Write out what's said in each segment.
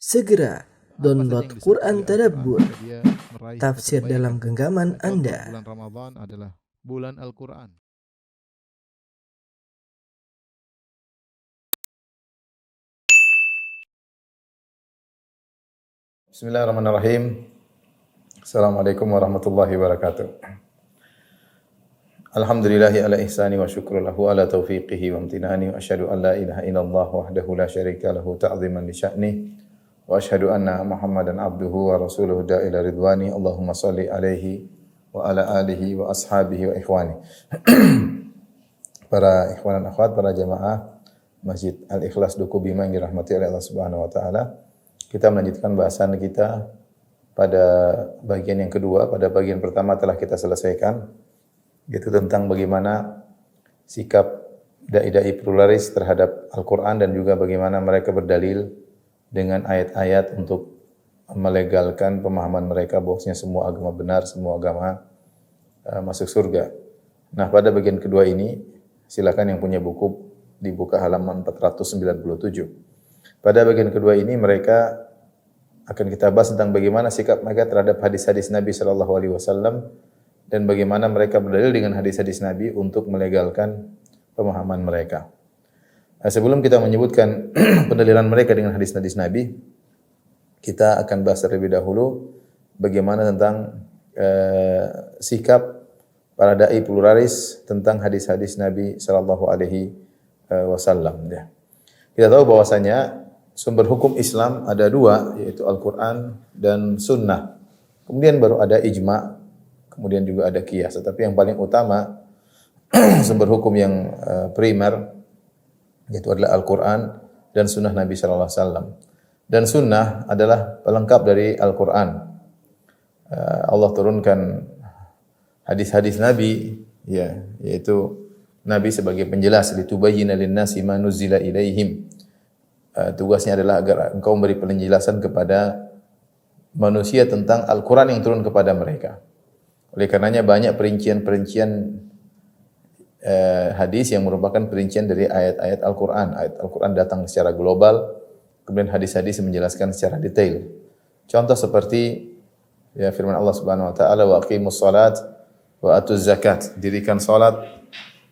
Segera download Quran Tadabbur, dia meraih tafsir kebaikan. dalam genggaman Contoh, Anda. bulan Ramadan adalah bulan Al-Quran. Bismillahirrahmanirrahim. Assalamualaikum warahmatullahi wabarakatuh. Alhamdulillahi ala ihsani wa syukru lahu ala taufiqihi wa amtinani wa asyhadu an la ilaha illallah wahdahu la syarika lahu ta'ziman li sya'ni wa asyhadu anna Muhammadan abduhu wa rasuluhu da'ila ridwani. Allahumma salli alaihi wa ala alihi wa ashabihi wa ikhwani. Para ikhwan dan akhwat, para jamaah Masjid Al-Ikhlas Duku Bima yang dirahmati oleh Allah Subhanahu wa taala. Kita melanjutkan bahasan kita pada bagian yang kedua. Pada bagian pertama telah kita selesaikan, yaitu tentang bagaimana sikap dai-dai pluralis terhadap Al-Quran dan juga bagaimana mereka berdalil dengan ayat-ayat untuk melegalkan pemahaman mereka bahwasanya semua agama benar, semua agama masuk surga. Nah, pada bagian kedua ini, silakan yang punya buku dibuka halaman 497. Pada bagian kedua ini mereka akan kita bahas tentang bagaimana sikap mereka terhadap hadis-hadis Nabi sallallahu alaihi wasallam dan bagaimana mereka berdalil dengan hadis-hadis Nabi untuk melegalkan pemahaman mereka. Sebelum kita menyebutkan pendalilan mereka dengan hadis-hadis Nabi, kita akan bahas terlebih dahulu bagaimana tentang sikap para dai pluralis tentang hadis-hadis Nabi sallallahu alaihi wasallam. Kita tahu bahwasanya sumber hukum Islam ada dua, yaitu Al-Quran dan Sunnah. Kemudian baru ada ijma', kemudian juga ada qiyas. Tetapi yang paling utama sumber hukum yang primer yaitu adalah Al-Quran dan Sunnah Nabi sallallahu alaihi wasallam. Dan Sunnah adalah pelengkap dari Al-Quran. Allah turunkan hadis-hadis Nabi, ya, yaitu Nabi sebagai penjelas, litubayyina lin-nasi ma nuzila ilaihim. Tugasnya adalah agar engkau memberi penjelasan kepada manusia tentang Al-Quran yang turun kepada mereka. Oleh karenanya banyak perincian-perincian hadis yang merupakan perincian dari ayat-ayat Al-Quran. Ayat Al-Quran datang secara global, kemudian hadis-hadis menjelaskan secara detail. Contoh seperti ya firman Allah Subhanahu wa taala, wa aqimus salat wa atuz zakat. Dirikan salat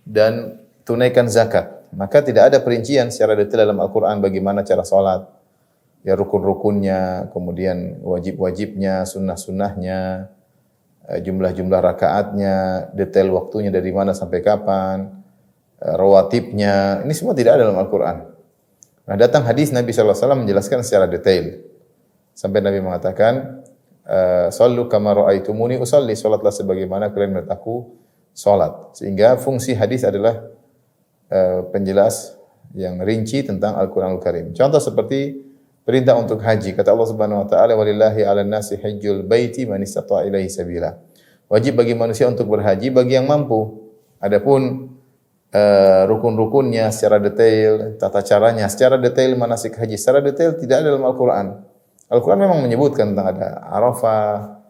dan tunaikan zakat. Maka tidak ada perincian secara detail dalam Al-Quran bagaimana cara salat, ya rukun-rukunnya, kemudian wajib-wajibnya, sunnah-sunnahnya, jumlah-jumlah rakaatnya, detail waktunya dari mana sampai kapan, rawatibnya. Ini semua tidak ada dalam Al-Quran. Nah, datang hadis Nabi sallallahu alaihi wasallam menjelaskan secara detail. Sampai Nabi mengatakan, "Shallu kama ra'aitumuni usalli." Salatlah sebagaimana kalian melihat aku salat. Sehingga fungsi hadis adalah penjelas yang rinci tentang Al-Quranul Karim. Contoh seperti perintah untuk haji. Kata Allah Subhanahu wa taala, "Walillahi 'alan nasi hajjul baiti man istata'a ilaihi sabila." Wajib bagi manusia untuk berhaji bagi yang mampu. Adapun rukun-rukunnya secara detail, tata caranya secara detail, manasik haji secara detail tidak ada dalam Al-Quran. Al-Quran memang menyebutkan tentang ada Arafah,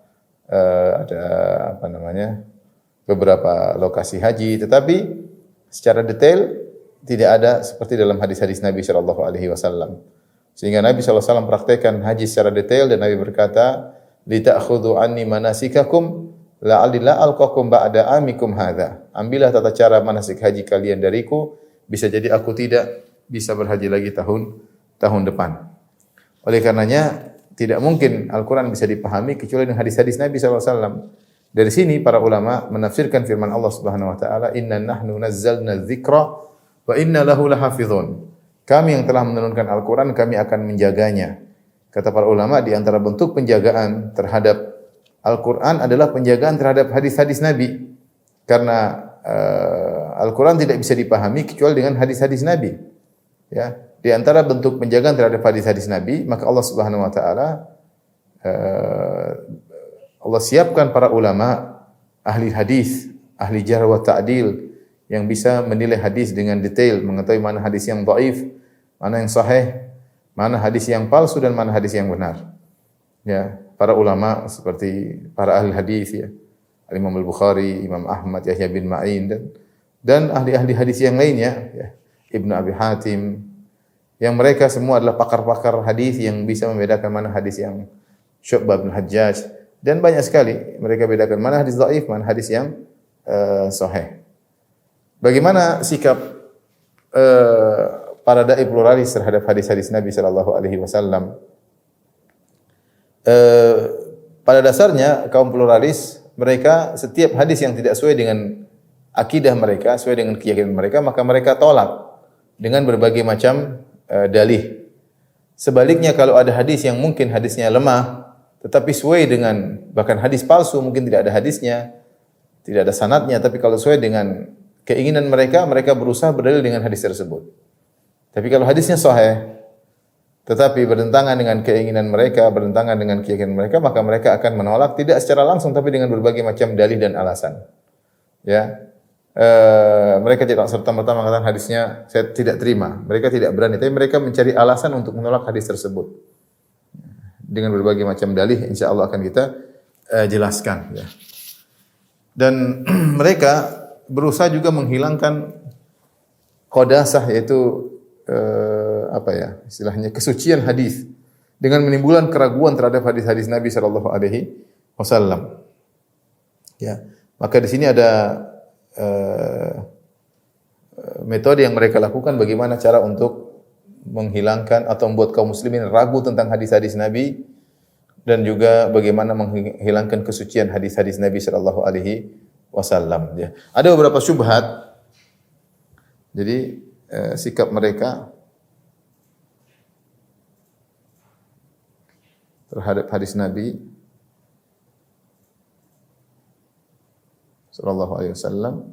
ada beberapa lokasi haji, tetapi secara detail tidak ada seperti dalam hadis-hadis Nabi sallallahu alaihi wasallam. Sehingga Nabi sallallahu alaihi wasallam praktekkan haji secara detail dan Nabi berkata, "Li ta'khudhu anni manasikakum la'allila alqakum ba'da amikum hadza." Ambillah tata cara manasik haji kalian dariku, bisa jadi aku tidak bisa berhaji lagi tahun depan. Oleh karenanya tidak mungkin Al-Quran bisa dipahami kecuali dengan hadis-hadis Nabi sallallahu alaihi wasallam. Dari sini para ulama menafsirkan firman Allah Subhanahu wa taala, "Inna nahnu nazzalna dzikra wa inna lahu lahafizun." Kami yang telah menurunkan Al-Quran, kami akan menjaganya. Kata para ulama, di antara bentuk penjagaan terhadap Al-Quran adalah penjagaan terhadap hadis-hadis Nabi. Karena Al-Quran tidak bisa dipahami kecuali dengan hadis-hadis Nabi. Ya, di antara bentuk penjagaan terhadap hadis-hadis Nabi, maka Allah Subhanahu wa taala Allah siapkan para ulama, ahli hadis, ahli jarh wa ta'dil yang bisa menilai hadis dengan detail, mengetahui mana hadis yang dhaif, mana yang sahih, mana hadis yang palsu dan mana hadis yang benar. Ya, para ulama seperti para ahli hadis ya, Imam Al-Bukhari, Imam Ahmad, Yahya bin Ma'in dan ahli-ahli hadis yang lainnya ya, Ibnu Abi Hatim, Yang mereka semua adalah pakar-pakar hadis yang bisa membedakan mana hadis yang Syu'bah bin Hajjaj dan banyak sekali mereka bedakan mana hadis dhaif, mana hadis yang sahih. Bagaimana sikap para dai pluralis terhadap hadis-hadis Nabi sallallahu alaihi wasallam? Pada dasarnya kaum pluralis mereka setiap hadis yang tidak sesuai dengan akidah mereka, sesuai dengan keyakinan mereka, maka mereka tolak dengan berbagai macam dalih. Sebaliknya kalau ada hadis yang mungkin hadisnya lemah, tetapi sesuai dengan bahkan hadis palsu mungkin tidak ada hadisnya, tidak ada sanadnya, tapi kalau sesuai dengan keinginan mereka, mereka berusaha berdalil dengan hadis tersebut. Tapi kalau hadisnya sahih, tetapi bertentangan dengan keinginan mereka, bertentangan dengan keyakinan mereka, maka mereka akan menolak tidak secara langsung, tapi dengan berbagai macam dalih dan alasan. Ya, mereka tidak serta-merta mengatakan hadisnya saya tidak terima. Mereka tidak berani, tapi mereka mencari alasan untuk menolak hadis tersebut dengan berbagai macam dalih. Insya Allah akan kita jelaskan. Ya. Dan mereka berusaha juga menghilangkan qadasah, yaitu istilahnya kesucian hadis dengan menimbulkan keraguan terhadap hadis-hadis Nabi sallallahu alaihi wasallam. Ya, maka di sini ada metode yang mereka lakukan bagaimana cara untuk menghilangkan atau membuat kaum muslimin ragu tentang hadis-hadis Nabi dan juga bagaimana menghilangkan kesucian hadis-hadis Nabi sallallahu alaihi wasallam. Ya. Ada beberapa syubhat. Jadi sikap mereka terhadap hadis Nabi sallallahu alaihi wasallam,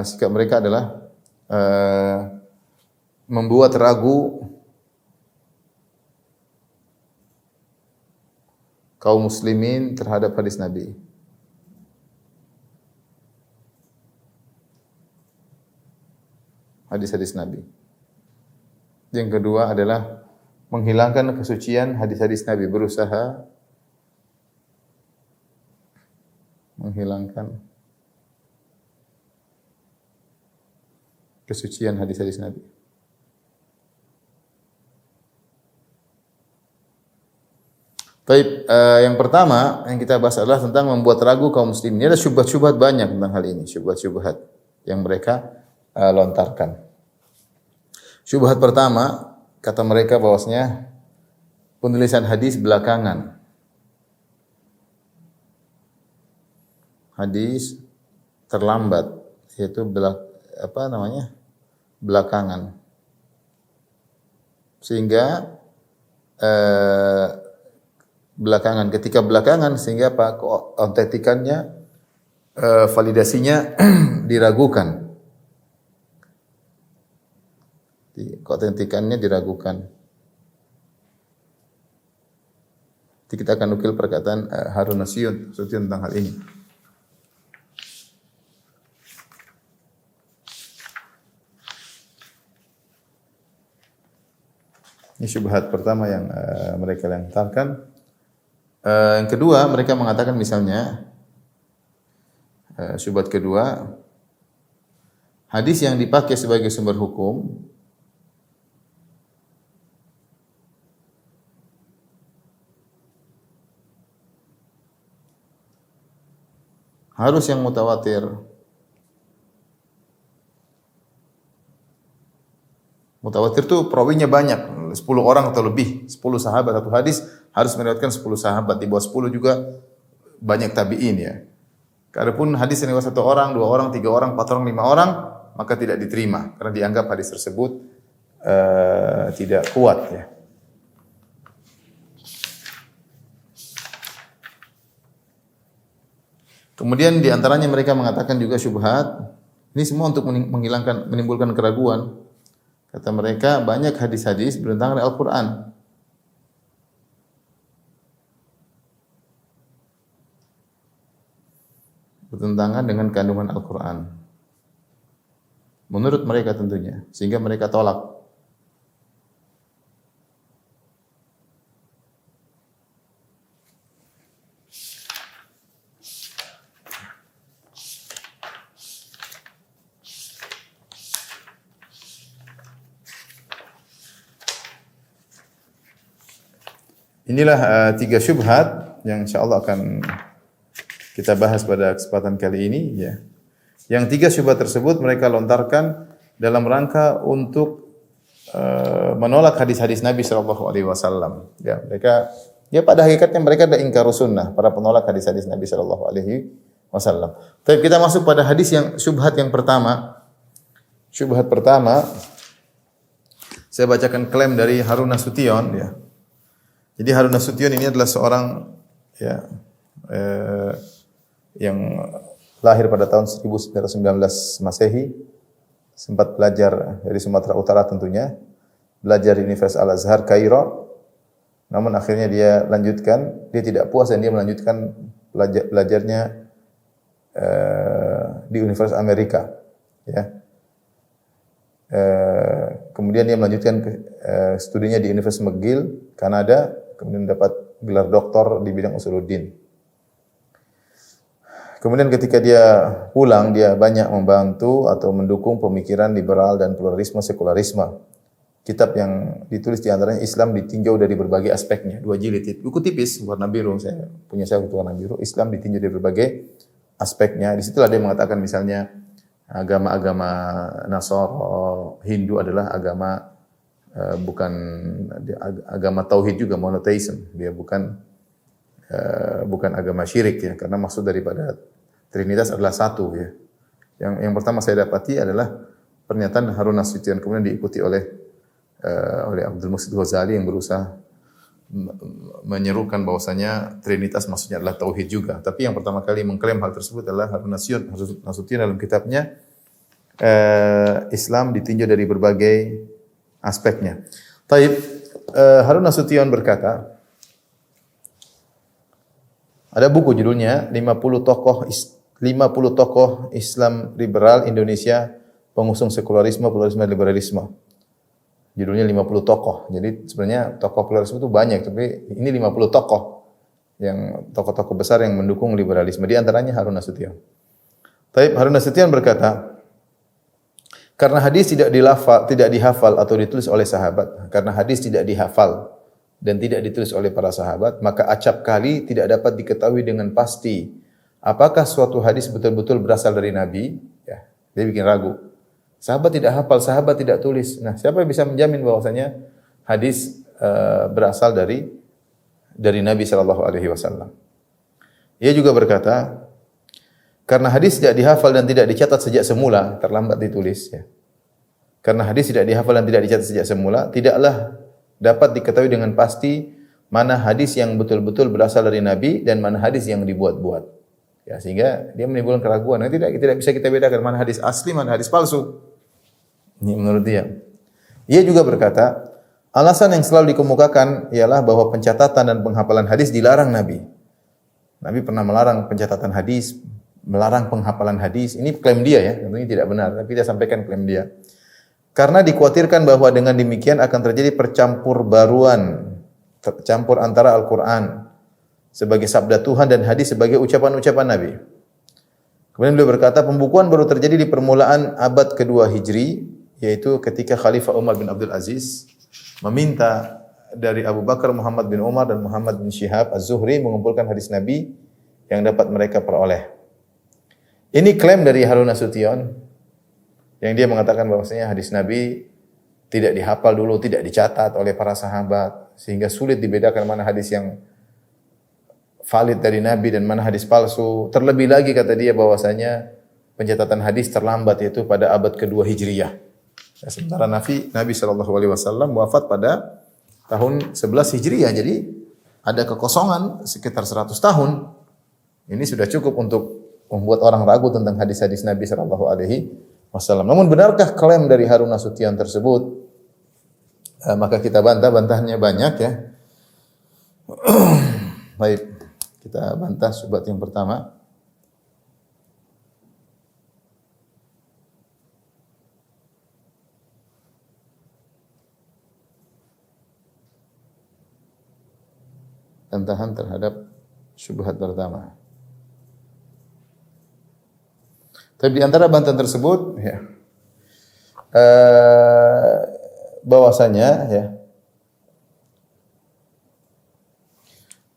sikap mereka adalah membuat ragu kaum muslimin terhadap hadis Nabi. Hadis-hadis Nabi. Yang kedua adalah menghilangkan kesucian hadis-hadis Nabi, berusaha menghilangkan kesucian hadis-hadis Nabi. Baik, yang pertama yang kita bahas adalah tentang membuat ragu kaum muslimin. Ini ada syubhat-syubhat banyak tentang hal ini, syubhat-syubhat yang mereka lontarkan. Syubhat pertama, kata mereka bahwasanya penulisan hadis belakangan. Hadis terlambat, yaitu belakangan. Sehingga belakangan, ketika belakangan sehingga autentikannya, validasinya diragukan. Keautentikannya diragukan. Nanti kita akan nukil perkataan Harun Nasyun tentang hal ini. Ini syubhat pertama yang mereka lontarkan. Yang kedua, mereka mengatakan misalnya syubhat kedua, hadis yang dipakai sebagai sumber hukum harus yang mutawatir. Mutawatir itu perawinya banyak, 10 orang atau lebih, 10 sahabat satu hadis harus meriwayatkan 10 sahabat, di bawah 10 juga banyak tabi'in ya. Kalaupun hadis yang riwayat 1 orang, 2 orang, 3 orang, 4 orang, 5 orang, maka tidak diterima karena dianggap hadis tersebut tidak kuat ya. Kemudian di antaranya mereka mengatakan juga syubhat. Ini semua untuk menimbulkan keraguan. Kata mereka banyak hadis-hadis bertentangan dengan Al-Quran. Bertentangan dengan kandungan Al-Quran. Menurut mereka tentunya. Sehingga mereka tolak. Inilah tiga syubhat yang insyaallah akan kita bahas pada kesempatan kali ini ya. Yang tiga syubhat tersebut mereka lontarkan dalam rangka untuk menolak hadis-hadis Nabi sallallahu alaihi wasallam. Ya, mereka pada hakikatnya mereka adalah ingkar sunnah, para penolak hadis-hadis Nabi sallallahu alaihi wasallam. Tapi kita masuk pada hadis yang syubhat yang pertama. Syubhat pertama saya bacakan klaim dari Harun Nasution ya. Jadi Harun Nasution ini adalah seorang ya yang lahir pada tahun 1919 Masehi, sempat belajar dari Sumatera Utara tentunya, belajar di Universitas Al-Azhar Kairo. Namun akhirnya dia tidak puas dan dia melanjutkan belajarnya di Universitas Amerika ya. Kemudian dia melanjutkan studinya di Universitas McGill, Kanada, kemudian dapat gelar doktor di bidang usuluddin. Kemudian ketika dia pulang, dia banyak membantu atau mendukung pemikiran liberal dan pluralisme sekularisme. Kitab yang ditulis di antaranya Islam ditinjau dari berbagai aspeknya, 2 jilid. Buku tipis warna biru, saya warna biru. Islam ditinjau dari berbagai aspeknya. Di situlah dia mengatakan misalnya agama-agama Nasara, Hindu adalah agama bukan agama tauhid juga, monotheism. Dia bukan agama syirik ya, karena maksud daripada Trinitas adalah satu ya. Yang pertama saya dapati adalah pernyataan Harun Nasution, kemudian diikuti oleh Abdul Muhsin Ghazali yang berusaha menyerukan bahwasanya Trinitas maksudnya adalah tauhid juga. Tapi yang pertama kali mengklaim hal tersebut adalah Harun Nasution dalam kitabnya Islam ditinjau dari berbagai aspeknya. Taib, Harun Nasution berkata, ada buku judulnya 50 tokoh Islam liberal Indonesia, pengusung sekularisme, pluralisme, liberalisme. Judulnya 50 tokoh. Jadi sebenarnya tokoh pluralisme itu banyak, tapi ini 50 tokoh yang tokoh-tokoh besar yang mendukung liberalisme. Di antaranya Harun Nasution. Taib, Harun Nasution berkata, karena hadis tidak dihafal atau ditulis oleh sahabat, karena hadis tidak dihafal dan tidak ditulis oleh para sahabat, maka acap kali tidak dapat diketahui dengan pasti apakah suatu hadis betul-betul berasal dari Nabi. Ya, dia bikin ragu. Sahabat tidak hafal, sahabat tidak tulis. Nah, siapa yang bisa menjamin bahwasanya hadis berasal dari Nabi sallallahu alaihi wasallam? Ia juga berkata, karena hadis tidak dihafal dan tidak dicatat sejak semula, terlambat ditulis ya. Karena hadis tidak dihafal dan tidak dicatat sejak semula, tidaklah dapat diketahui dengan pasti mana hadis yang betul-betul berasal dari Nabi dan mana hadis yang dibuat-buat. Ya, sehingga dia menimbulkan keraguan. Nah, tidak bisa kita bedakan mana hadis asli, mana hadis palsu. Ini menurut dia. Ia juga berkata, alasan yang selalu dikemukakan ialah bahwa pencatatan dan penghafalan hadis dilarang Nabi. Nabi pernah melarang pencatatan hadis, melarang penghafalan hadis. Ini klaim dia ya, tentunya tidak benar, tapi dia sampaikan klaim dia. Karena dikhawatirkan bahwa dengan demikian akan terjadi tercampur antara Al-Quran sebagai sabda Tuhan dan hadis sebagai ucapan-ucapan Nabi. Kemudian beliau berkata, pembukuan baru terjadi di permulaan abad kedua Hijri, yaitu ketika Khalifah Umar bin Abdul Aziz meminta dari Abu Bakar, Muhammad bin Umar dan Muhammad bin Syihab Az-Zuhri mengumpulkan hadis Nabi yang dapat mereka peroleh. Ini klaim dari Harun Nasution yang dia mengatakan bahwasanya hadis Nabi tidak dihafal dulu, tidak dicatat oleh para sahabat, sehingga sulit dibedakan mana hadis yang valid dari Nabi dan mana hadis palsu. Terlebih lagi kata dia bahwasanya pencatatan hadis terlambat yaitu pada abad kedua Hijriyah. Sementara Nabi sallallahu alaihi wasallam wafat pada tahun 11 Hijriyah. Jadi ada kekosongan sekitar 100 tahun. Ini sudah cukup untuk membuat orang ragu tentang hadis-hadis Nabi sallallahu alaihi wasallam. Namun benarkah klaim dari Harun Nasution tersebut? Maka kita bantahnya banyak ya. Baik, kita bantah syubhat yang pertama. Bantahan terhadap syubhat pertama. Tapi di antara bantahan tersebut, ya, bahwasanya, ya,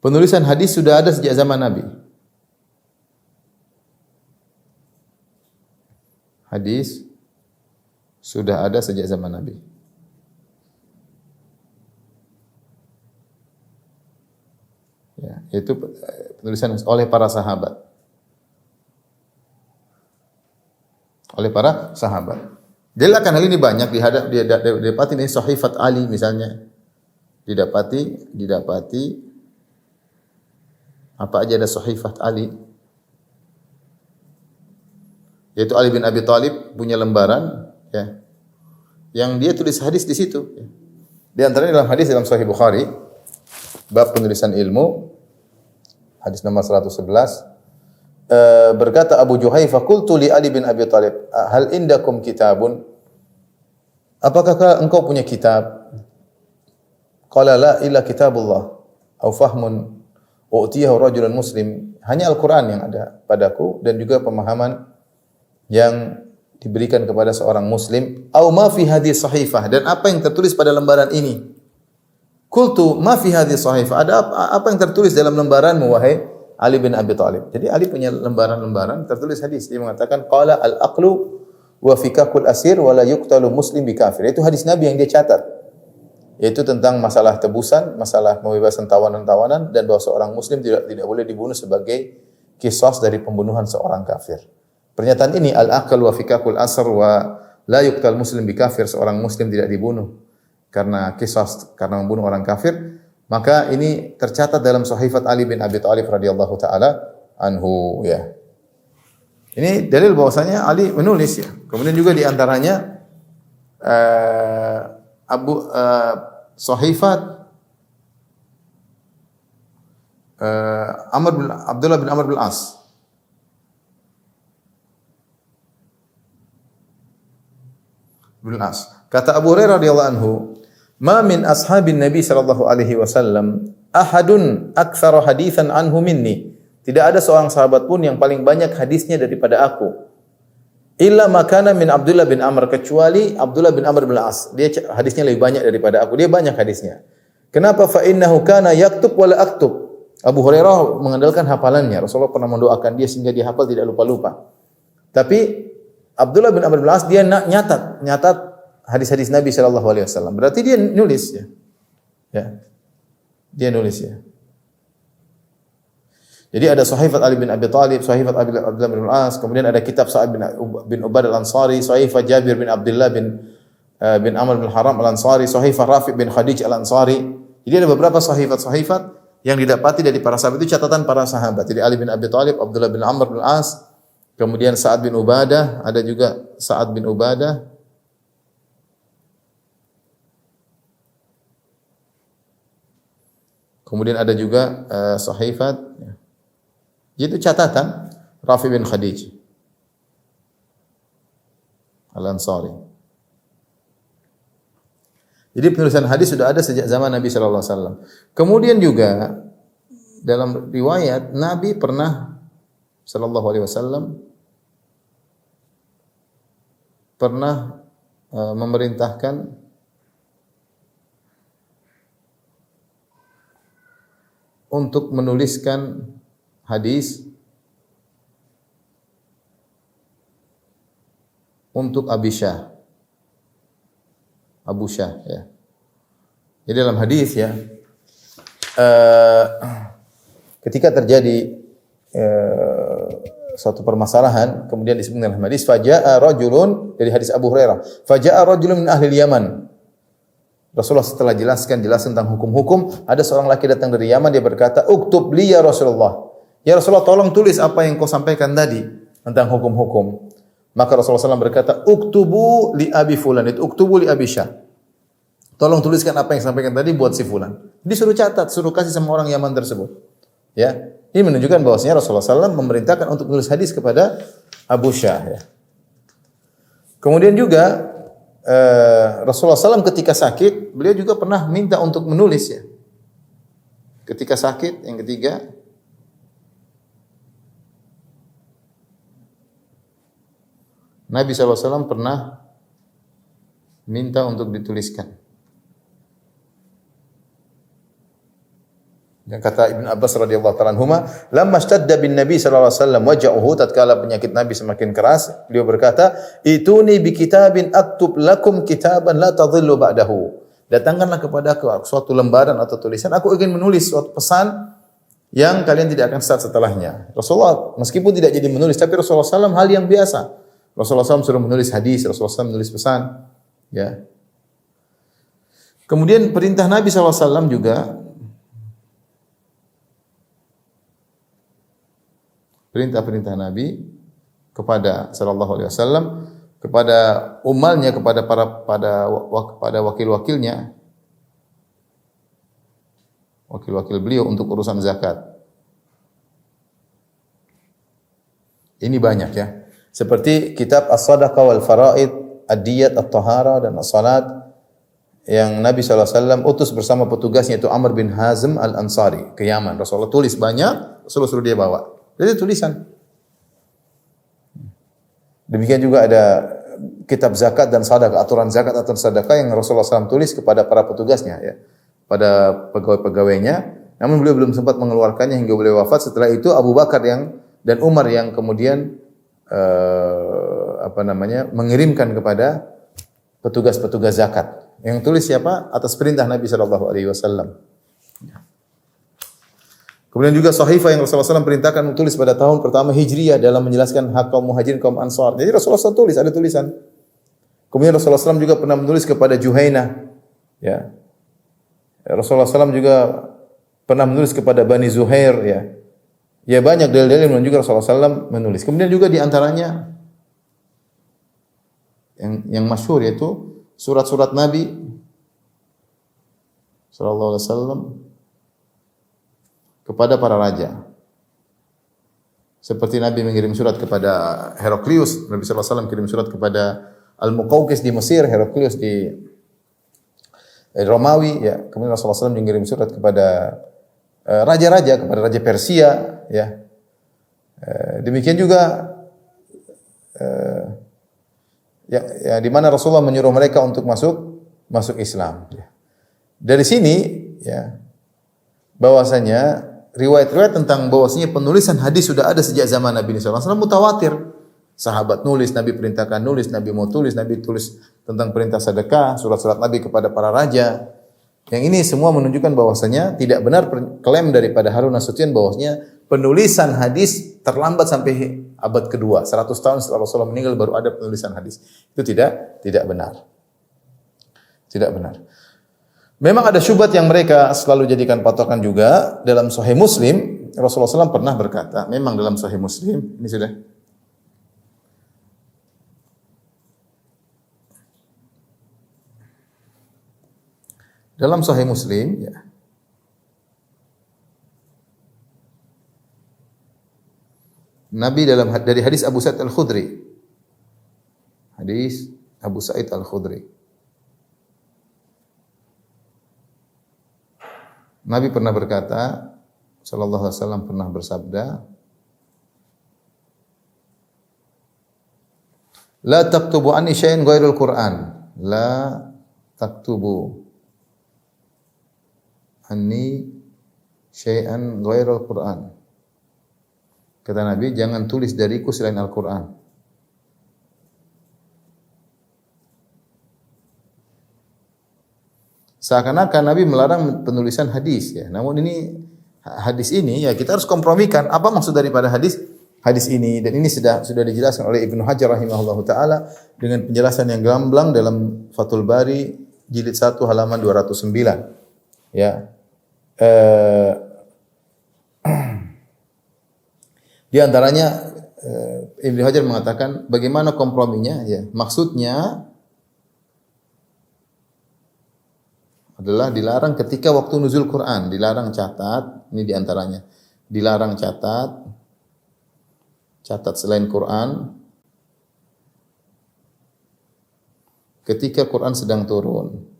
Penulisan hadis sudah ada sejak zaman Nabi. Hadis sudah ada sejak zaman Nabi. Ya, itu penulisan oleh para sahabat. Oleh para sahabat. Dilihatkan hal ini banyak didapati di Sahifat Ali misalnya. Didapati apa aja ada Sahifat Ali. Yaitu Ali bin Abi Thalib punya lembaran ya. Yang dia tulis hadis di situ ya. Di antaranya dalam hadis dalam Sahih Bukhari bab penulisan ilmu hadis nomor 111 berkata Abu Juhaifa qultu li Ali bin Abi Thalib hal indakum kitabun, apakah engkau punya kitab? Qala la illa kitabullah au fahmun u'tiyahu rajulun muslim, hanya Al-Qur'an yang ada padaku dan juga pemahaman yang diberikan kepada seorang muslim, au ma fi hadhihi sahifah, dan apa yang tertulis pada lembaran ini. Qultu ma fi hadhihi sahifah, ada apa yang tertulis dalam lembaranmu wahai Ali bin Abi Thalib. Jadi Ali punya lembaran-lembaran tertulis hadis. Dia mengatakan qala al-aqlu wa fikakul asir wa la yuqtalu muslim bi kafir. Itu hadis Nabi yang dia catat. Yaitu tentang masalah tebusan, masalah pembebasan tawanan-tawanan dan bahwa seorang muslim tidak boleh dibunuh sebagai qisas dari pembunuhan seorang kafir. Pernyataan ini al-aql wa fikakul asr wa la yuqtal muslim bi kafir, seorang muslim tidak dibunuh karena qisas karena membunuh orang kafir, maka ini tercatat dalam Sahifat Ali bin Abi Thalib radhiyallahu taala anhu ya. Ini dalil bahwasanya Ali menulis ya. Kemudian juga di antaranya Sahifat Abdullah bin Amr bin As. Kata Abu Hurairah radhiyallahu anhu, "Ma min ashabin Nabi sallallahu alaihi wasallam ahadun aktsara haditsan anhu minni." Tidak ada seorang sahabat pun yang paling banyak hadisnya daripada aku. Illa makana min Abdullah bin Amr, kecuali Abdullah bin Amr bin As. Dia hadisnya lebih banyak daripada aku. Dia banyak hadisnya. Kenapa? Fa innahu kana yaktub wa la aktub. Abu Hurairah mengandalkan hafalannya. Rasulullah pernah mendoakan dia sehingga dia hafal tidak lupa-lupa. Tapi Abdullah bin Amr bin As dia nyatat hadis-hadis Nabi sallallahu alaihi wasallam. Berarti dia nulis ya. Ya. Dia nulis ya. Jadi ada Sahifat Ali bin Abi Thalib, Sahifat Abdullah bin As, kemudian ada kitab Sa'ad bin Ubadah Al-Ansari, Sahifat Jabir bin Abdullah bin Amr bin Haram Al-Ansari, Sahifat Rafi' bin Khadij Al-Ansari. Jadi ada beberapa sahifat-sahifat yang didapati dari para sahabat, itu catatan para sahabat. Jadi Ali bin Abi Thalib, Abdullah bin Amr bin As, kemudian Sa'ad bin Ubadah, ada juga Sa'ad bin Ubadah. Kemudian ada juga sahifat, itu catatan Rafi bin Khadij Al-Ansari. Jadi penulisan hadis sudah ada sejak zaman Nabi sallallahu alaihi wasallam. Kemudian juga dalam riwayat Nabi pernah sallallahu alaihi wasallam pernah memerintahkan untuk menuliskan hadis untuk Abu Syah ya. Jadi dalam hadis ya, ketika terjadi suatu permasalahan, kemudian disebutkan dalam hadis faja'a rajulun, dari hadis Abu Hurairah, faja'a rajulun min ahli Yaman. Rasulullah setelah jelaskan tentang hukum-hukum, ada seorang laki datang dari Yaman, dia berkata, "Uktub li ya Rasulullah." Ya Rasulullah, tolong tulis apa yang kau sampaikan tadi tentang hukum-hukum. Maka Rasulullah SAW berkata, "Uktubu li Abi Fulan." Itu uktubu li Abi Syah. Tolong tuliskan apa yang sampaikan tadi buat si Fulan. Disuruh catat, suruh kasih sama orang Yaman tersebut. Ya, ini menunjukkan bahwasanya Rasulullah SAW memerintahkan untuk menulis hadis kepada Abu Syah. Ya. Kemudian juga Rasulullah SAW ketika sakit, beliau juga pernah minta untuk menulis ya. Ketika sakit, yang ketiga, Nabi SAW pernah minta untuk dituliskan. Yang kata Ibn Abbas radhiyallahu ta'ala anhuma, "Lamma ishtadda bin Nabi sallallahu alaihi wasallam waja'uhu," tatkala penyakit Nabi semakin keras, beliau berkata, "Ituni bi kitabin aktub lakum kitaban la tadhillu ba'dahu." Datangkanlah kepadaku suatu lembaran atau tulisan, aku ingin menulis suatu pesan yang kalian tidak akan sesat setelahnya. Rasulullah meskipun tidak jadi menulis, tapi Rasulullah SAW hal yang biasa. Rasulullah SAW suruh menulis hadis, Rasulullah SAW menulis pesan. Ya. Kemudian perintah Nabi SAW juga, perintah-perintah Nabi kepada sallallahu alaihi wasallam, kepada umalnya, kepada wakil-wakilnya, wakil-wakil beliau untuk urusan zakat. Ini banyak ya. Seperti kitab As-Sadaqah wal Faraid, Ad-Diyat, At-Tahara dan As-Salat yang Nabi SAW utus bersama petugasnya itu Amr bin Hazm Al-Ansari ke Yaman. Rasulullah tulis banyak, Rasulullah suruh dia bawa. Jadi tulisan. Demikian juga ada kitab zakat dan sedekah, aturan zakat atau sedekah yang Rasulullah SAW tulis kepada para petugasnya ya, pada pegawai-pegawainya. Namun beliau belum sempat mengeluarkannya hingga beliau wafat. Setelah itu Abu Bakar dan Umar yang kemudian mengirimkan kepada petugas-petugas zakat. Yang tulis siapa? Atas perintah Nabi sallallahu alaihi wasallam. Kemudian juga sahifah yang Rasulullah SAW perintahkan tulis pada tahun pertama Hijriyah dalam menjelaskan hak kaum Muhajirin, kaum Ansar. Jadi Rasulullah SAW tulis, ada tulisan. Kemudian Rasulullah SAW juga pernah menulis kepada Juhainah. Ya. Rasulullah SAW juga pernah menulis kepada Bani Zuhair. Ya, ya banyak dalil-dalil yang menunjukkan Rasulullah SAW menulis. Kemudian juga diantaranya yang masyhur yaitu surat-surat Nabi sallallahu alaihi wasallam kepada para raja. Seperti Nabi mengirim surat kepada Heraklius, Nabi sallallahu alaihi wasallam kirim surat kepada Al-Muqawqis di Mesir, Heraklius di Romawi ya. Kemudian Rasulullah SAW mengirim surat kepada raja-raja, kepada raja Persia ya. Demikian juga ya di mana Rasulullah menyuruh mereka untuk masuk Islam. Dari sini ya bahwasanya riwayat-riwayat tentang bahwasanya penulisan hadis sudah ada sejak zaman Nabi sallallahu alaihi wasallam mutawatir. Sahabat nulis, Nabi perintahkan nulis, Nabi mau tulis, Nabi tulis tentang perintah sedekah, surat-surat Nabi kepada para raja. Yang ini semua menunjukkan bahwasanya tidak benar klaim daripada Harun Nasution bahwasanya penulisan hadis terlambat sampai abad kedua, 100 tahun setelah Rasulullah meninggal baru ada penulisan hadis. Itu tidak benar. Tidak benar. Memang ada syubhat yang mereka selalu jadikan patokan juga dalam Sahih Muslim. Rasulullah SAW pernah berkata, memang dalam Sahih Muslim, ini sudah. Dalam Sahih Muslim, ya. Nabi dari hadis Abu Sa'id Al-Khudri. Hadis Abu Sa'id Al-Khudri. Nabi pernah berkata, sallallahu alaihi wasallam pernah bersabda, "La taktubu anni syai'an ghairul Qur'an." La taktubu anni syai'an ghairul Qur'an. Kata Nabi, jangan tulis dariku selain Al-Qur'an. Seakan-akan Nabi melarang penulisan hadis ya. Namun hadis ini ya kita harus kompromikan apa maksud daripada hadis ini, dan ini sudah dijelaskan oleh Ibnu Hajar rahimahullahu taala dengan penjelasan yang gamblang dalam Fathul Bari jilid 1 halaman 209. Ya. Di antaranya Ibnu Hajar mengatakan bagaimana komprominya ya. Maksudnya adalah dilarang ketika waktu nuzul Quran, dilarang catat, ini diantaranya, dilarang catat selain Quran ketika Quran sedang turun.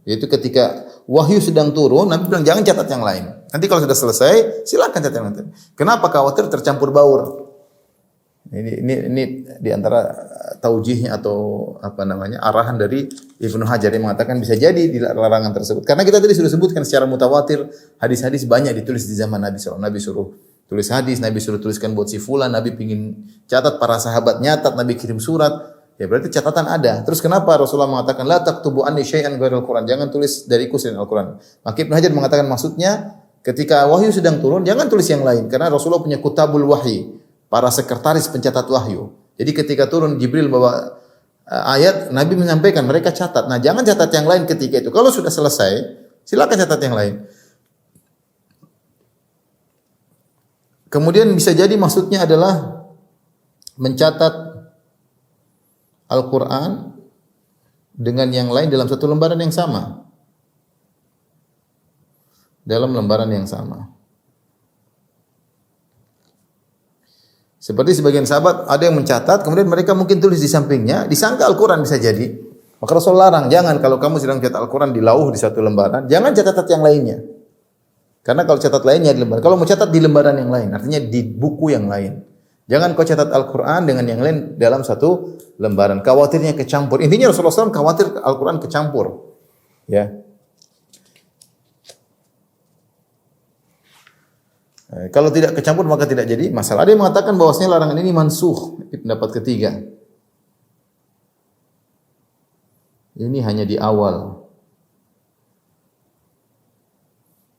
Yaitu ketika wahyu sedang turun, Nabi bilang jangan catat yang lain. Nanti kalau sudah selesai, silakan catat yang lain. Kenapa? Khawatir tercampur baur. Ini di antara taujihnya atau arahan dari Ibnu Hajar yang mengatakan bisa jadi di larangan tersebut. Karena kita tadi sudah sebutkan secara mutawatir, hadis-hadis banyak ditulis di zaman Nabi SAW. Nabi suruh tulis hadis, Nabi suruh tuliskan buat si fulan, Nabi pingin catat, para sahabat nyatat, Nabi kirim surat. Ya berarti catatan ada. Terus kenapa Rasulullah mengatakan la taktubu anni syai'an ghairil Quran? Jangan tulis dariku selain Al-Quran. Maka Ibnu Hajar mengatakan maksudnya ketika wahyu sedang turun jangan tulis yang lain karena Rasulullah punya kutabul wahyi, para sekretaris pencatat wahyu. Jadi ketika turun Jibril bawa ayat, Nabi menyampaikan mereka catat. Nah, jangan catat yang lain ketika itu. Kalau sudah selesai, silakan catat yang lain. Kemudian bisa jadi maksudnya adalah mencatat Al-Quran dengan yang lain dalam satu lembaran yang sama. Dalam lembaran yang sama. Seperti sebagian sahabat ada yang mencatat, kemudian mereka mungkin tulis di sampingnya, disangka Al-Quran bisa jadi. Maka Rasul larang, jangan kalau kamu sedang catat Al-Quran di lauh di satu lembaran, jangan catat yang lainnya. Karena kalau catat lainnya di lembaran, kalau mau catat di lembaran yang lain, artinya di buku yang lain. Jangan kau catat Al-Quran dengan yang lain dalam satu lembaran. Khawatirnya kecampur. Intinya Rasulullah SAW khawatir Al-Quran kecampur. Ya. Kalau tidak kecampur maka tidak jadi masalah. Ada yang mengatakan bahwasanya larangan ini mansukh, pendapat ketiga. Ini hanya di awal.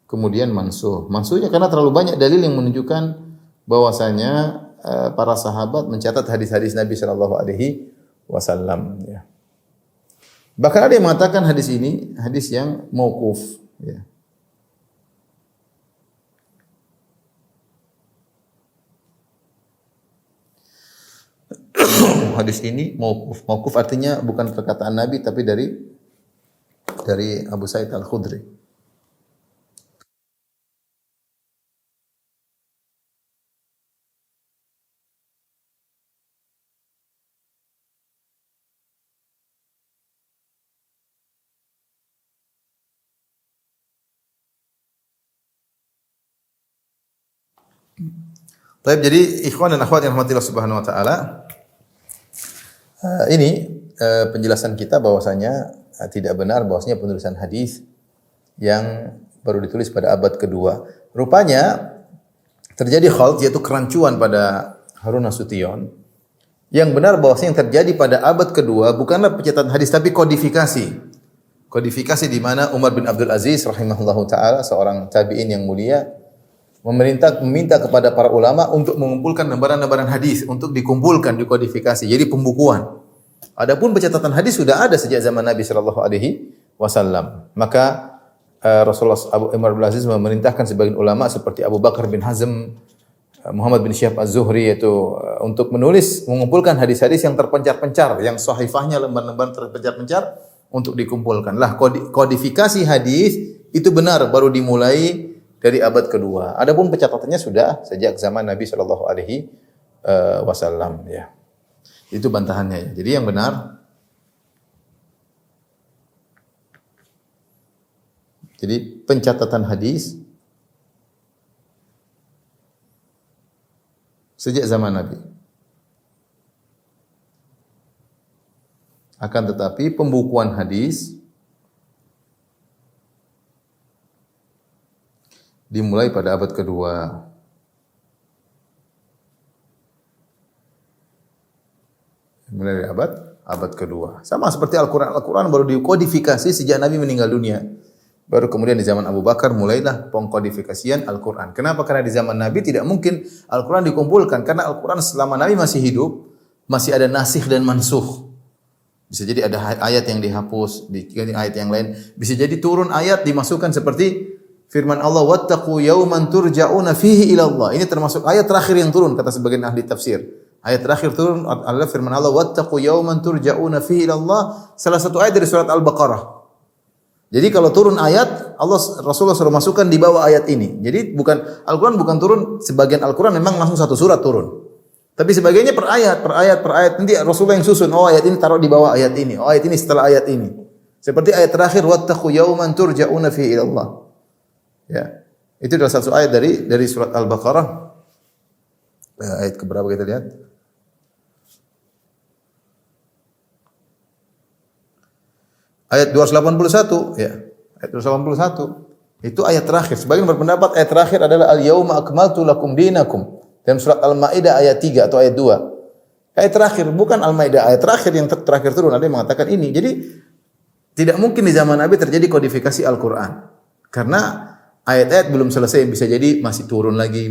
Kemudian mansuh. Mansuhnya karena terlalu banyak dalil yang menunjukkan bahwasanya para sahabat mencatat hadis-hadis Nabi Shallallahu Alaihi Wasallam. Ya. Bahkan ada yang mengatakan hadis ini hadis yang mauquf. Ya. Hadis ini mauquf. Mauquf artinya bukan perkataan Nabi tapi dari Abu Sa'id Al-Khudri. Baik, jadi ikhwan dan akhwat yang rahmatillah subhanahu wa ta'ala, ini penjelasan kita bahwasanya tidak benar bahwasanya penulisan hadis yang baru ditulis pada abad kedua. Rupanya terjadi khalt, yaitu kerancuan pada Harun Nasution. Yang benar bahwasanya yang terjadi pada abad kedua bukanlah pencatatan hadis tapi kodifikasi. Kodifikasi di mana Umar bin Abdul Aziz rahimahullahu taala, seorang tabi'in yang mulia, meminta kepada para ulama untuk mengumpulkan lembaran-lembaran hadis untuk dikumpulkan, dikodifikasi, jadi pembukuan. Adapun pencatatan hadis sudah ada sejak zaman Nabi sallallahu alaihi wasallam. Maka Rasulullah Umar bin Aziz memerintahkan sebagian ulama seperti Abu Bakar bin Hazm, Muhammad bin Syihab Az-Zuhri yaitu untuk mengumpulkan hadis-hadis yang terpencar-pencar, yang sahifahnya lembar-lembar terpencar-pencar untuk dikumpulkan. Lah kodifikasi hadis itu benar baru dimulai dari abad kedua. Adapun pencatatannya sudah sejak zaman Nabi Shallallahu Alaihi Wasallam. Ya, itu bantahannya. Ya. Jadi yang benar, jadi pencatatan hadis sejak zaman Nabi. Akan tetapi pembukuan hadis dimulai pada abad kedua. Mulai dari abad kedua. Sama seperti Al-Quran. Al-Quran baru dikodifikasi sejak Nabi meninggal dunia. Baru kemudian di zaman Abu Bakar mulailah pengkodifikasian Al-Quran. Kenapa? Karena di zaman Nabi tidak mungkin Al-Quran dikumpulkan. Karena Al-Quran selama Nabi masih hidup, masih ada nasikh dan mansukh. Bisa jadi ada ayat yang dihapus, diganti ayat yang lain. Bisa jadi turun ayat dimasukkan seperti firman Allah, wattaqu yawman turja'una fihi ila Allah. Ini termasuk ayat terakhir yang turun kata sebagian ahli tafsir. Ayat terakhir turun adalah firman Allah, wattaqu yawman turja'una fihi ila Allah. Salah satu ayat dari surat Al-Baqarah. Jadi kalau turun ayat, Rasulullah suruh masukkan di bawah ayat ini. Jadi Al-Quran bukan turun, sebagian Al-Quran memang langsung satu surat turun. Tapi sebagiannya per ayat. Nanti Rasulullah yang susun, oh ayat ini taruh di bawah ayat ini. Oh ayat ini setelah ayat ini. Seperti ayat terakhir, wattaqu yawman turja'una fihi ila Allah. Ya. Itu adalah satu ayat dari surat Al-Baqarah. Ayat keberapa kita lihat? Ayat 281 ya. Ayat 281 itu ayat terakhir. Sebagian berpendapat ayat terakhir adalah al-yauma akmaltu lakum dinakum. Dalam surat Al-Maidah ayat 3 atau ayat 2. Ayat terakhir bukan Al-Maidah, ayat terakhir yang terakhir turun ada yang mengatakan ini. Jadi tidak mungkin di zaman Nabi terjadi kodifikasi Al-Qur'an. Karena ayat-ayat belum selesai, bisa jadi masih turun lagi,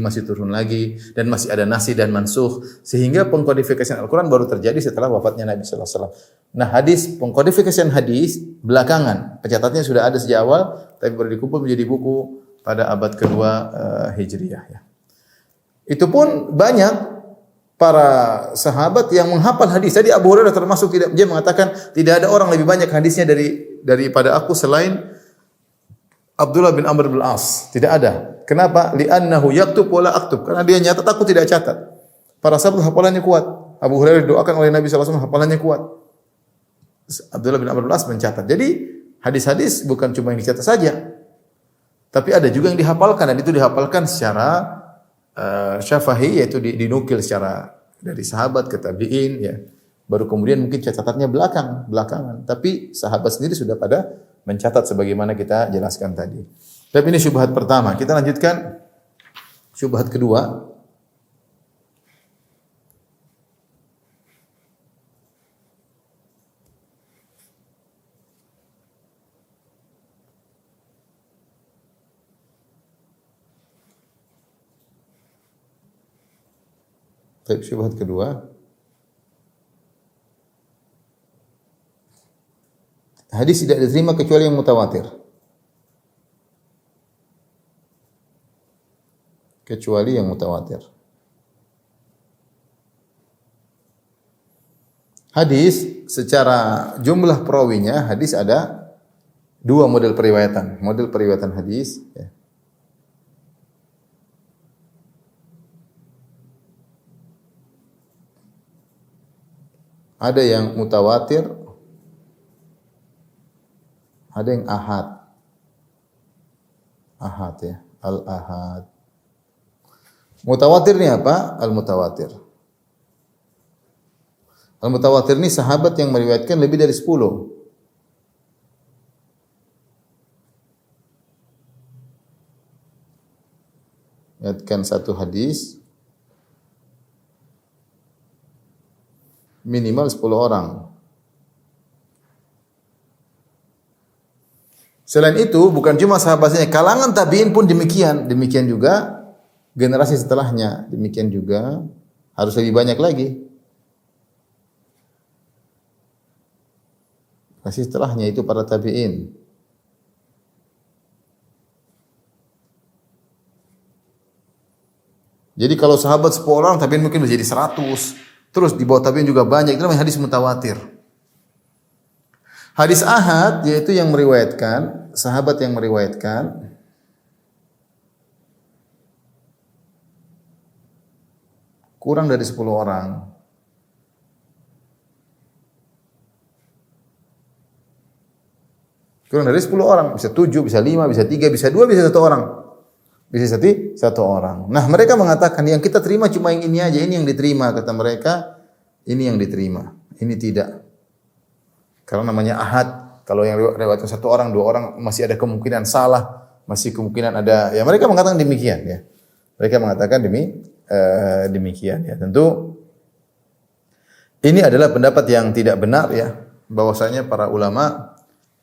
dan masih ada nasih dan mansukh, sehingga pengkodifikasian Al-Quran baru terjadi setelah wafatnya Nabi sallallahu alaihi wasallam. Nah, pengkodifikasian hadis belakangan, pencatatnya sudah ada sejak awal, tapi baru dikumpul menjadi buku pada abad kedua Hijriah. Ya. Itu pun banyak para sahabat yang menghafal hadis. Tadi Abu Hurairah termasuk, dia mengatakan tidak ada orang lebih banyak hadisnya daripada aku selain Abdullah bin Amr bin As. Tidak ada. Kenapa? Li'annahu yaktub wa la aktub. Karena dia nyatat, aku tidak catat. Para sahabat hafalannya kuat. Abu Hurairah didoakan oleh Nabi sallallahu alaihi wasallam, hafalannya kuat. Abdullah bin Amr bin As mencatat. Jadi hadis-hadis bukan cuma yang dicatat saja, tapi ada juga yang dihafalkan, dan itu dihafalkan secara syafahi, yaitu dinukil secara dari sahabat ke tabi'in ya. Baru kemudian mungkin catatannya belakangan. Tapi sahabat sendiri sudah pada mencatat sebagaimana kita jelaskan tadi. Tapi ini syubhat pertama. Kita lanjutkan syubhat kedua. Syubhat kedua. Hadis tidak diterima kecuali yang mutawatir. Kecuali yang mutawatir. Hadis secara jumlah perawinya, hadis ada dua model periwayatan. Model periwayatan hadis. Ya. Ada yang mutawatir, ada yang ahad. Ahad ya, al-ahad. Mutawatir ini apa? Al-mutawatir. Al-mutawatir ini sahabat yang meriwayatkan lebih dari 10. Meriwayatkan satu hadis minimal 10 orang. Selain itu, bukan cuma sahabatnya, kalangan tabi'in pun demikian. Demikian juga generasi setelahnya. Demikian juga harus lebih banyak lagi. Generasi setelahnya itu para tabi'in. Jadi kalau sahabat 10 orang, tabi'in mungkin menjadi 100. Terus di bawah tabi'in juga banyak. Itu namanya hadis mutawatir. Hadis ahad yaitu yang meriwayatkan, sahabat yang meriwayatkan kurang dari 10 orang. Kurang dari 10 orang, bisa 7, bisa 5, bisa 3, bisa 2, bisa 1 orang. Bisa 1 orang. Nah, mereka mengatakan yang kita terima cuma yang ini aja, ini yang diterima, kata mereka, ini yang diterima, ini tidak. Karena namanya ahad, kalau yang riwayatkan 1 orang, 2 orang masih ada kemungkinan salah, masih kemungkinan ada, ya mereka mengatakan demikian ya. Mereka mengatakan demikian ya. Tentu ini adalah pendapat yang tidak benar ya, bahwasanya para ulama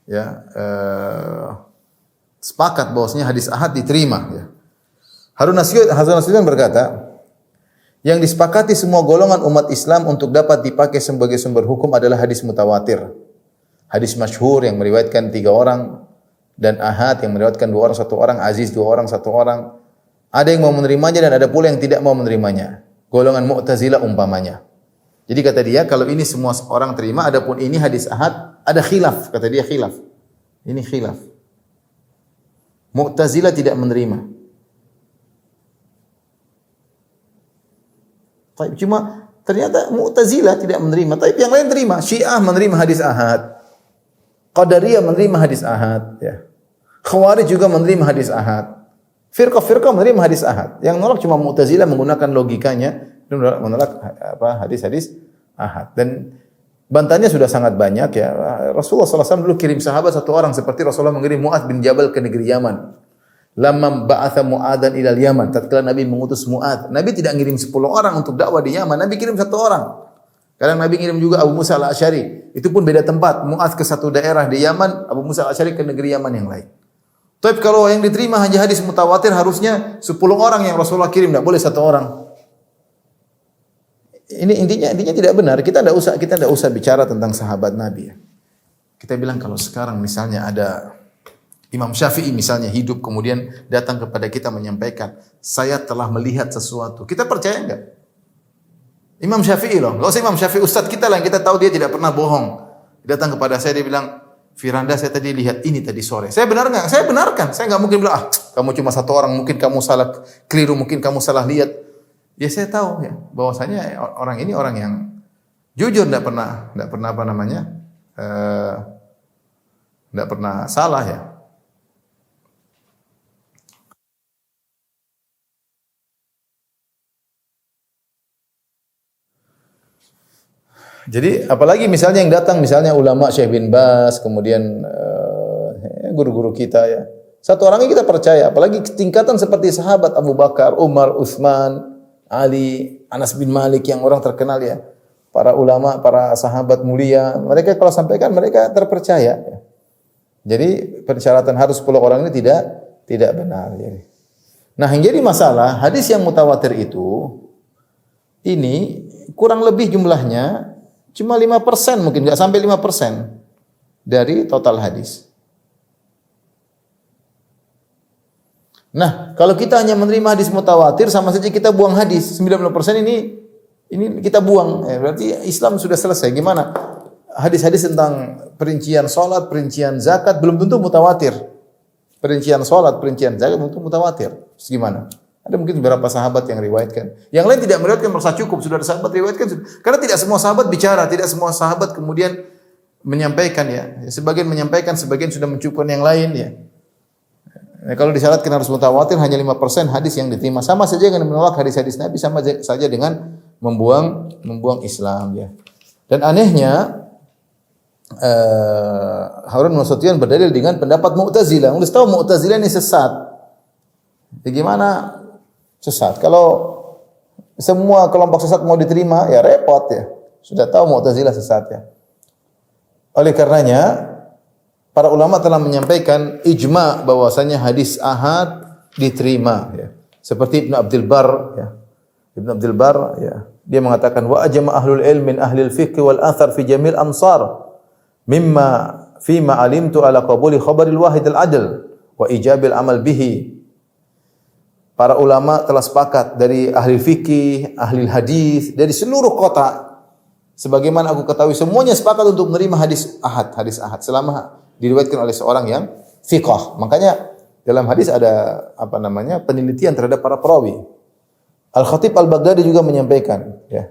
ya sepakat bahwasanya hadis ahad diterima ya. Harun Nasution berkata, yang disepakati semua golongan umat Islam untuk dapat dipakai sebagai sumber hukum adalah hadis mutawatir. Hadis masyhur yang meriwayatkan 3 orang, dan ahad yang meriwayatkan 2 orang, 1 orang, aziz 2 orang, 1 orang. Ada yang mau menerimanya dan ada pula yang tidak mau menerimanya. Golongan Mu'tazilah umpamanya. Jadi kata dia, kalau ini semua orang terima, adapun ini hadis ahad, ada khilaf. Kata dia khilaf. Ini khilaf. Mu'tazilah tidak menerima. Cuma ternyata Mu'tazilah tidak menerima. Tapi yang lain terima. Syiah menerima hadis ahad. Qadariyah menerima hadis ahad. Ya. Khawarij juga menerima hadis ahad. Firqah menerima hadis ahad. Yang nolak cuma Mu'tazilah menggunakan logikanya. Menolak hadis-hadis ahad. Dan Bantahannya sudah sangat banyak ya. Rasulullah SAW dulu kirim sahabat satu orang seperti Rasulullah mengirim Mu'adz bin Jabal ke negeri Yaman. Lamma ba'atha Mu'adzan ilal Yaman. Tatkala Nabi mengutus Mu'adz, Nabi tidak ngirim 10 orang untuk dakwah di Yaman, Nabi kirim satu orang. Kadang Nabi ngirim juga Abu Musa al-Asy'ari. Itu pun beda tempat. Mu'adz ke satu daerah di Yaman, Abu Musa al-Asy'ari ke negeri Yaman yang lain. Tapi kalau yang diterima hanya hadis mutawatir harusnya 10 orang yang Rasulullah kirim, tidak boleh satu orang. Ini intinya tidak benar. Kita tidak usah bicara tentang sahabat Nabi ya. Kita bilang kalau sekarang misalnya ada Imam Syafi'i misalnya hidup kemudian datang kepada kita menyampaikan, saya telah melihat sesuatu. Kita percaya enggak? Imam Syafi'i loh. Enggak usah Imam Syafi'i, ustaz kita lah yang kita tahu dia tidak pernah bohong. Datang kepada saya dia bilang, Firanda saya tadi lihat ini tadi sore. Saya benar enggak? Saya benarkan. Saya enggak mungkin bilang, kamu cuma satu orang, mungkin kamu salah keliru, mungkin kamu salah lihat. Ya saya tahu ya bahwasanya orang ini orang yang jujur, tidak pernah apa namanya, tidak pernah salah ya. Jadi apalagi misalnya yang datang misalnya ulama Syekh bin Baz, kemudian guru-guru kita ya. Satu orang ini kita percaya, apalagi tingkatan seperti sahabat Abu Bakar, Umar, Utsman, Ali, Anas bin Malik yang orang terkenal ya. Para ulama, para sahabat mulia, mereka kalau sampaikan mereka terpercaya ya. Jadi persyaratan harus 10 orang ini tidak benar jadi. Nah, yang jadi masalah hadis yang mutawatir itu ini kurang lebih jumlahnya cuma 5% mungkin, enggak sampai 5% dari total hadis. Nah, kalau kita hanya menerima hadis mutawatir sama saja kita buang hadis. 90% ini kita buang. Berarti Islam sudah selesai. Gimana? Hadis-hadis tentang perincian salat, perincian zakat belum tentu mutawatir. Perincian salat, perincian zakat belum tentu mutawatir. Terus gimana? Ada mungkin beberapa sahabat yang riwayatkan. Yang lain tidak meriwayatkan merasa cukup, sudah ada sahabat riwayatkan. Karena tidak semua sahabat bicara, tidak semua sahabat kemudian menyampaikan ya. Sebagian menyampaikan, sebagian sudah mencukupkan yang lain ya. Nah, kalau disyaratkan harus mutawatir hanya 5% hadis yang diterima. Sama saja dengan menolak hadis-hadis Nabi, sama saja dengan membuang Islam ya. Dan anehnya Harun Nasution berdalil dengan pendapat Mu'tazilah. Anda tahu Mu'tazilah ini sesat. Bagaimana sesat? Kalau semua kelompok sesat mau diterima, ya repot ya. Sudah tahu Mu'tazilah sesat ya. Oleh karenanya para ulama telah menyampaikan ijma bahwasanya hadis ahad diterima ya. Seperti Ibnu Abdul Bar ya. Ibnu Abdul Bar ya, dia mengatakan wa ajma ahlul ilm min ahli al-fiqh wal athar fi jamil amsar mimma fima alimtu ala qabuli khabaril wahid al-adl wa ijabil amal bihi. Para ulama telah sepakat dari ahli fikih, ahli hadis, dari seluruh kota. Sebagaimana aku ketahui semuanya sepakat untuk menerima hadis ahad selama diriwayatkan oleh seorang yang fiqh. Makanya dalam hadis ada apa namanya penelitian terhadap para perawi. Al-Khatib Al-Baghdadi juga menyampaikan ya.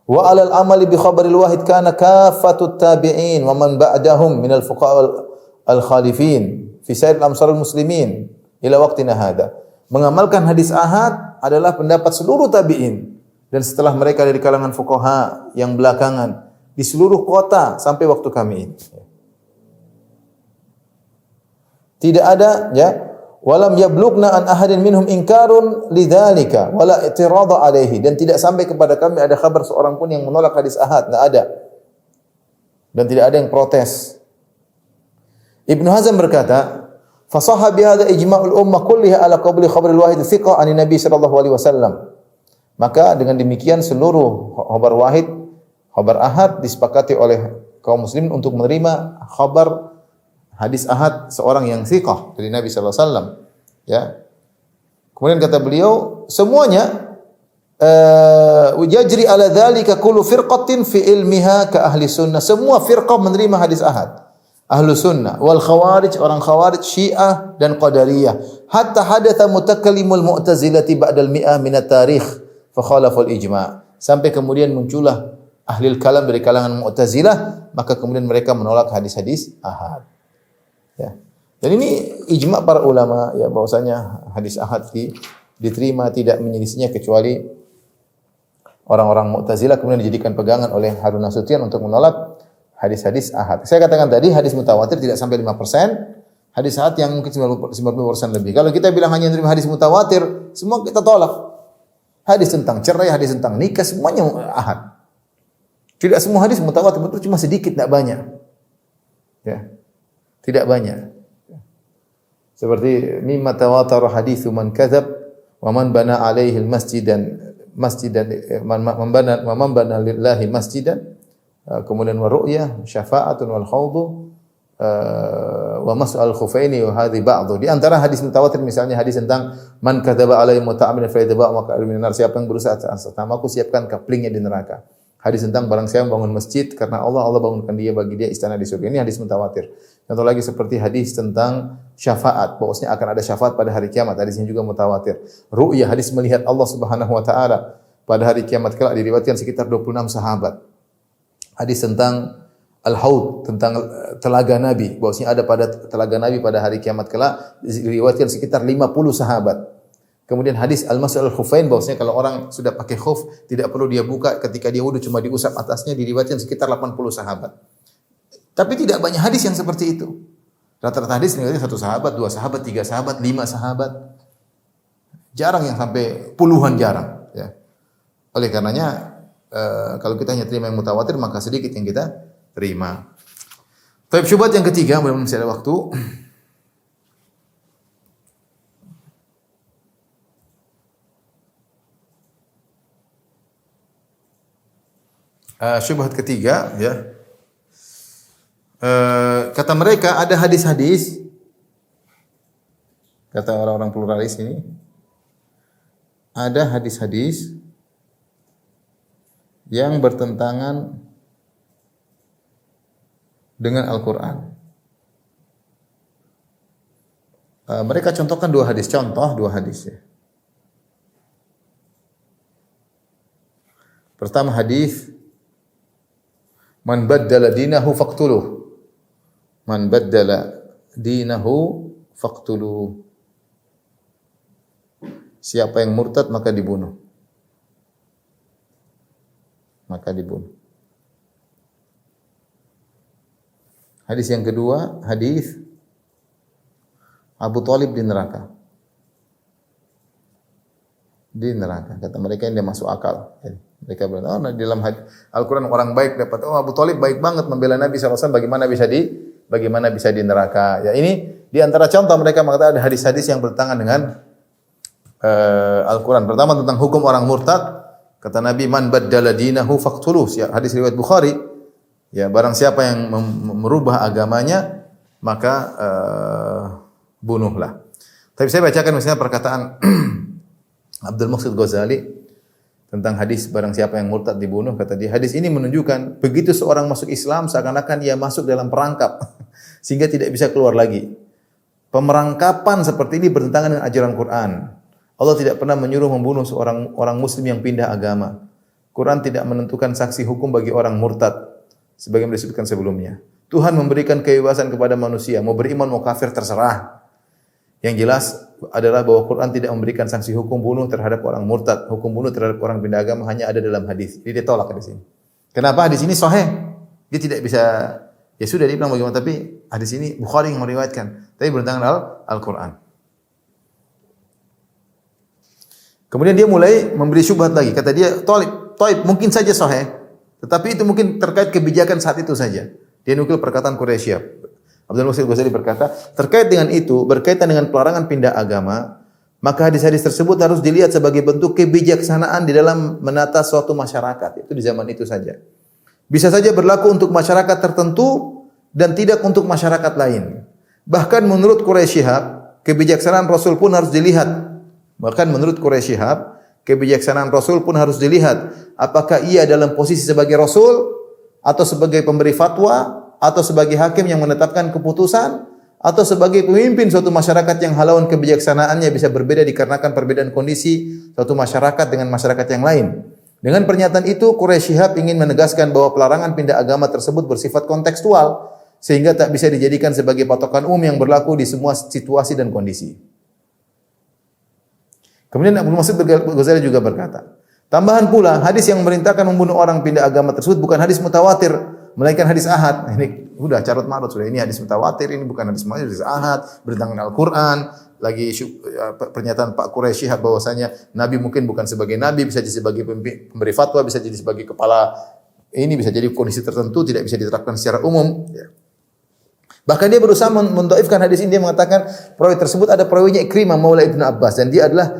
Wa 'alal amali bi khabaril wahid kana kaffatut tabi'in wa man ba'dahum min al-fuqaha al-khalifin fi sair al-amsar al-muslimin ila waqtina hadha. Mengamalkan hadis ahad adalah pendapat seluruh tabi'in dan setelah mereka dari kalangan fuqaha yang belakangan di seluruh kota sampai waktu kami ini. Tidak ada ya walam yablugna an ahadin minhum inkarun lidzalika wala i'tirada alaihi, dan tidak sampai kepada kami ada kabar seorang pun yang menolak hadis ahad, enggak ada. Dan tidak ada yang protes. Ibnu Hazm berkata, fa sahha bi hadza ijma'ul ummah kulliha ala qabli khabaril wahid thiqah an Nabi sallallahu alaihi wasallam. Maka dengan demikian seluruh khabar wahid, khabar ahad disepakati oleh kaum muslimin untuk menerima khabar hadis ahad seorang yang thiqah dari Nabi sallallahu alaihi wasallam ya. Kemudian kata beliau semuanya yajri ala dzalika kullu firqatin fi ilmiha ka ahli sunnah. Semua firqah menerima hadis ahad. Ahlu sunnah wal khawarij, orang khawarij, Syiah dan Qadariyah. Hatta hadatha mutakallimul mu'tazilati ba'dal mi'ah min at-tarikh fa khalaful ijma'. Sampai kemudian muncullah ahli kalam dari kalangan Mu'tazilah, maka kemudian mereka menolak hadis-hadis ahad. Ya. Dan ini ijma para ulama ya bahwasanya hadis ahad diterima, tidak menyelisihinya kecuali orang-orang Mu'tazilah kemudian dijadikan pegangan oleh Harun Nasution untuk menolak hadis-hadis ahad. Saya katakan tadi hadis mutawatir tidak sampai 5%, hadis ahad yang mungkin 90% lebih. Kalau kita bilang hanya menerima hadis mutawatir, semua kita tolak. Hadis tentang cerai, hadis tentang nikah, semuanya ahad. Tidak semua hadis mutawatir, betul cuma sedikit, tidak banyak. Ya. Tidak banyak. Seperti mimma tawatara haditsu man kadzab wa man bana alaihi masjidan man bana lillahi masjidan, kemudian wa ru'yah syafa'atun wal khawdu wa mas'al khufaini wa hadhi ba'dhu. Di antara hadis mutawatir misalnya hadis tentang man kadzaba alaihi muta'ammidan fa yatba'u maq'adahu minan nar, siapa yang berusaha atas namaku siapkan kaplingnya di neraka. Hadis tentang barang siapa bangun masjid karena Allah bangunkan dia bagi dia istana di surga. Ini hadis mutawatir. Contoh lagi seperti hadis tentang syafaat, bahwasanya akan ada syafaat pada hari kiamat. Hadisnya juga mutawatir. Ru'yah, hadis melihat Allah Subhanahu wa taala pada hari kiamat kelak diriwayatkan sekitar 26 sahabat. Hadis tentang Al-Haud, tentang telaga Nabi, bahwasanya ada pada telaga Nabi pada hari kiamat kelak diriwayatkan sekitar 50 sahabat. Kemudian hadis al-mas'al al-khufain, bahwasanya kalau orang sudah pakai khuf tidak perlu dia buka ketika dia wudu, cuma diusap atasnya, diriwayatkan sekitar 80 sahabat. Tapi tidak banyak hadis yang seperti itu. Rata-rata hadis diriwayatkan 1 sahabat, 2 sahabat, 3 sahabat, 5 sahabat. Jarang yang sampai puluhan, jarang, ya. Oleh karenanya kalau kita hanya terima yang mutawatir maka sedikit yang kita terima. Taib syubhat yang ketiga, mudah-mudahan masih ada waktu. Syubhat ketiga, ya. Kata mereka ada hadis-hadis, kata orang-orang pluralis ini, ada hadis-hadis yang bertentangan dengan Al-Quran. Mereka contohkan 2 hadis, ya. Pertama hadis, man baddala dinahu faqtuluh. Man baddala dinahu faqtuluh. Siapa yang murtad maka dibunuh. Hadis yang kedua, hadis Abu Thalib di neraka. Di neraka. Kata mereka ini masuk akal. Mereka bilang, di dalam Al-Quran orang baik dapat, Abu Thalib baik banget membela Nabi SAW, bagaimana bisa di neraka. Ya, ini di antara contoh mereka mengatakan ada hadis-hadis yang bertentangan dengan Al-Quran. Pertama tentang hukum orang murtad, kata Nabi, man baddala dinahu faqtuluh. Hadis riwayat Bukhari. Ya, barang siapa yang merubah agamanya maka bunuhlah. Tapi saya bacakan misalnya perkataan Abdul Muhsin Ghazali tentang hadis barang siapa yang murtad dibunuh. Kata dia, hadis ini menunjukkan begitu seorang masuk Islam seakan-akan ia masuk dalam perangkap sehingga tidak bisa keluar lagi. Pemerangkapan seperti ini bertentangan dengan ajaran Quran. Allah tidak pernah menyuruh membunuh seorang orang muslim yang pindah agama. Quran tidak menentukan saksi hukum bagi orang murtad sebagaimana disebutkan sebelumnya. Tuhan memberikan kebebasan kepada manusia, mau beriman mau kafir terserah. Yang jelas adalah bahwa Quran tidak memberikan sanksi hukum bunuh terhadap orang murtad. Hukum bunuh terhadap orang pindah agama hanya ada dalam hadis. Jadi dia tolak di sini. Kenapa hadis ini sahih? Dia tidak bisa, ya sudah dia bilang bagaimana, tapi hadis ini Bukhari yang meriwayatkan, tapi bertentangan Al-Quran. Kemudian dia mulai memberi syubhat lagi. Kata dia, Taib mungkin saja sahih, tetapi itu mungkin terkait kebijakan saat itu saja. Dia nukil perkataan Quraisy. Abdul Muhsin Ghazali berkata, terkait dengan itu, berkaitan dengan pelarangan pindah agama, maka hadis-hadis tersebut harus dilihat sebagai bentuk kebijaksanaan di dalam menata suatu masyarakat. Itu di zaman itu saja. Bisa saja berlaku untuk masyarakat tertentu dan tidak untuk masyarakat lain. Bahkan menurut Quraisy Shihab, kebijaksanaan Rasul pun harus dilihat. Apakah ia dalam posisi sebagai Rasul atau sebagai pemberi fatwa atau sebagai hakim yang menetapkan keputusan atau sebagai pemimpin suatu masyarakat yang halauan kebijaksanaannya bisa berbeda dikarenakan perbedaan kondisi suatu masyarakat dengan masyarakat yang lain. Dengan pernyataan itu Quraisy Shihab ingin menegaskan bahwa pelarangan pindah agama tersebut bersifat kontekstual sehingga tak bisa dijadikan sebagai patokan umum yang berlaku di semua situasi dan kondisi. Kemudian Abdul Muhsin Ghazali juga berkata, Tambahan pula, hadis yang memerintahkan membunuh orang pindah agama tersebut bukan hadis mutawatir, melainkan hadis ahad. Ini udah carut marut sudah. Ini hadis mutawatir, ini bukan hadis mutawatir, hadis ahad, bertentangan Al-Qur'an. Lagi pernyataan Pak Quraisy Shihab bahwasanya Nabi mungkin bukan sebagai nabi, bisa jadi sebagai pemberi fatwa, bisa jadi sebagai kepala ini, bisa jadi kondisi tertentu, tidak bisa diterapkan secara umum. Ya. Bahkan dia berusaha mendhaifkan hadis ini, dia mengatakan perawi tersebut ada perawinya Ikrimah Maula Ibnu Abbas dan dia adalah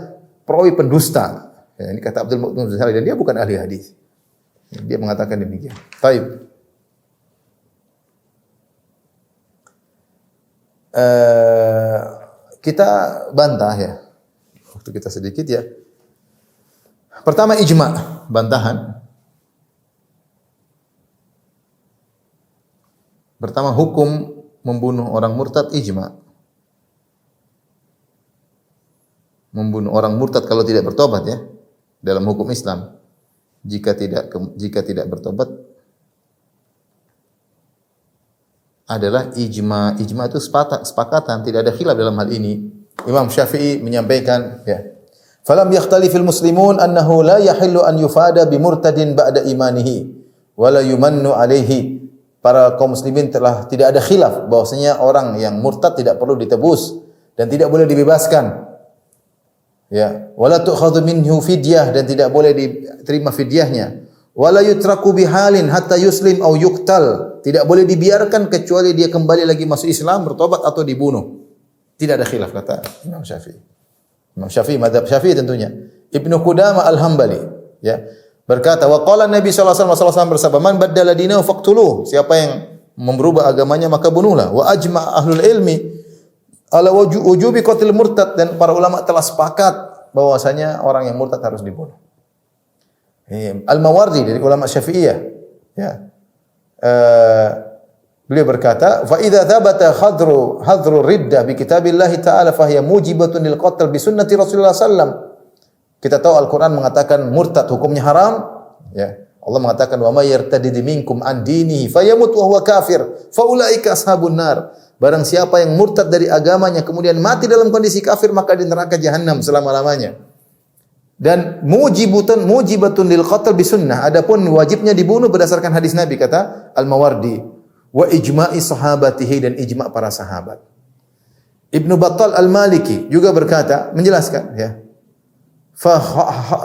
perawi pendusta. Ya, ini kata Abdul Mu'min Zuhairi dan dia bukan ahli hadis. Dia mengatakan demikian. Baik. Kita bantah ya. Waktu kita sedikit ya. Pertama ijma, bantahan. Pertama hukum membunuh orang murtad ijma. Membunuh orang murtad kalau tidak bertobat ya. Dalam hukum Islam, jika tidak bertobat adalah ijma. Ijma itu sepakatan, tidak ada khilaf dalam hal ini. Imam Syafi'i menyampaikan ya. Falam yakhtalifil muslimun annahu la yahillu an yufada bi murtadin ba'da imanihi wa la yumannu alaihi. Para kaum muslimin telah tidak ada khilaf bahwasanya orang yang murtad tidak perlu ditebus dan tidak boleh dibebaskan. Ya, wala tu'khadhu minhu fidyah dan tidak boleh diterima fidyahnya. Wala yutraku bihalin hatta yuslim au yuqtal. Tidak boleh dibiarkan kecuali dia kembali lagi masuk Islam, bertobat atau dibunuh. Tidak ada khilaf kata Imam Syafi'i. Imam Syafi'i mazhab Syafi'i tentunya. Ibnu Qudamah Al-Hambali ya berkata wa qala Nabi sallallahu alaihi wasallam bersabda man baddala dinahu faqtuluh. Siapa yang merubah agamanya maka bunuhlah. Wa ajma' ahlul ilmi ala wujubi qatil murtad dan para ulama telah sepakat bahwasanya orang yang murtad harus dibunuh. Al-Mawardi dari ulama Syafi'iyah ya. Beliau berkata, "Fa idza thabata hadru riddah bi kitabillah ta'ala fa hiya mujibatun lil qatl bi sunnati Rasulullah sallam." Kita tahu Al-Qur'an mengatakan murtad hukumnya haram, ya. Allah mengatakan, "Wa may yartadid minkum an dinihi fayamut wa huwa kafir, fa ulaika ashabun nar." Barang siapa yang murtad dari agamanya kemudian mati dalam kondisi kafir maka di neraka jahanam selama-lamanya. Dan mujibatun lil qatl bi sunnah. Adapun wajibnya dibunuh berdasarkan hadis Nabi kata Al-Mawardi wa ijma'i sahabatihi dan ijma' para sahabat. Ibnu Battal Al-Maliki juga berkata menjelaskan ya. Fa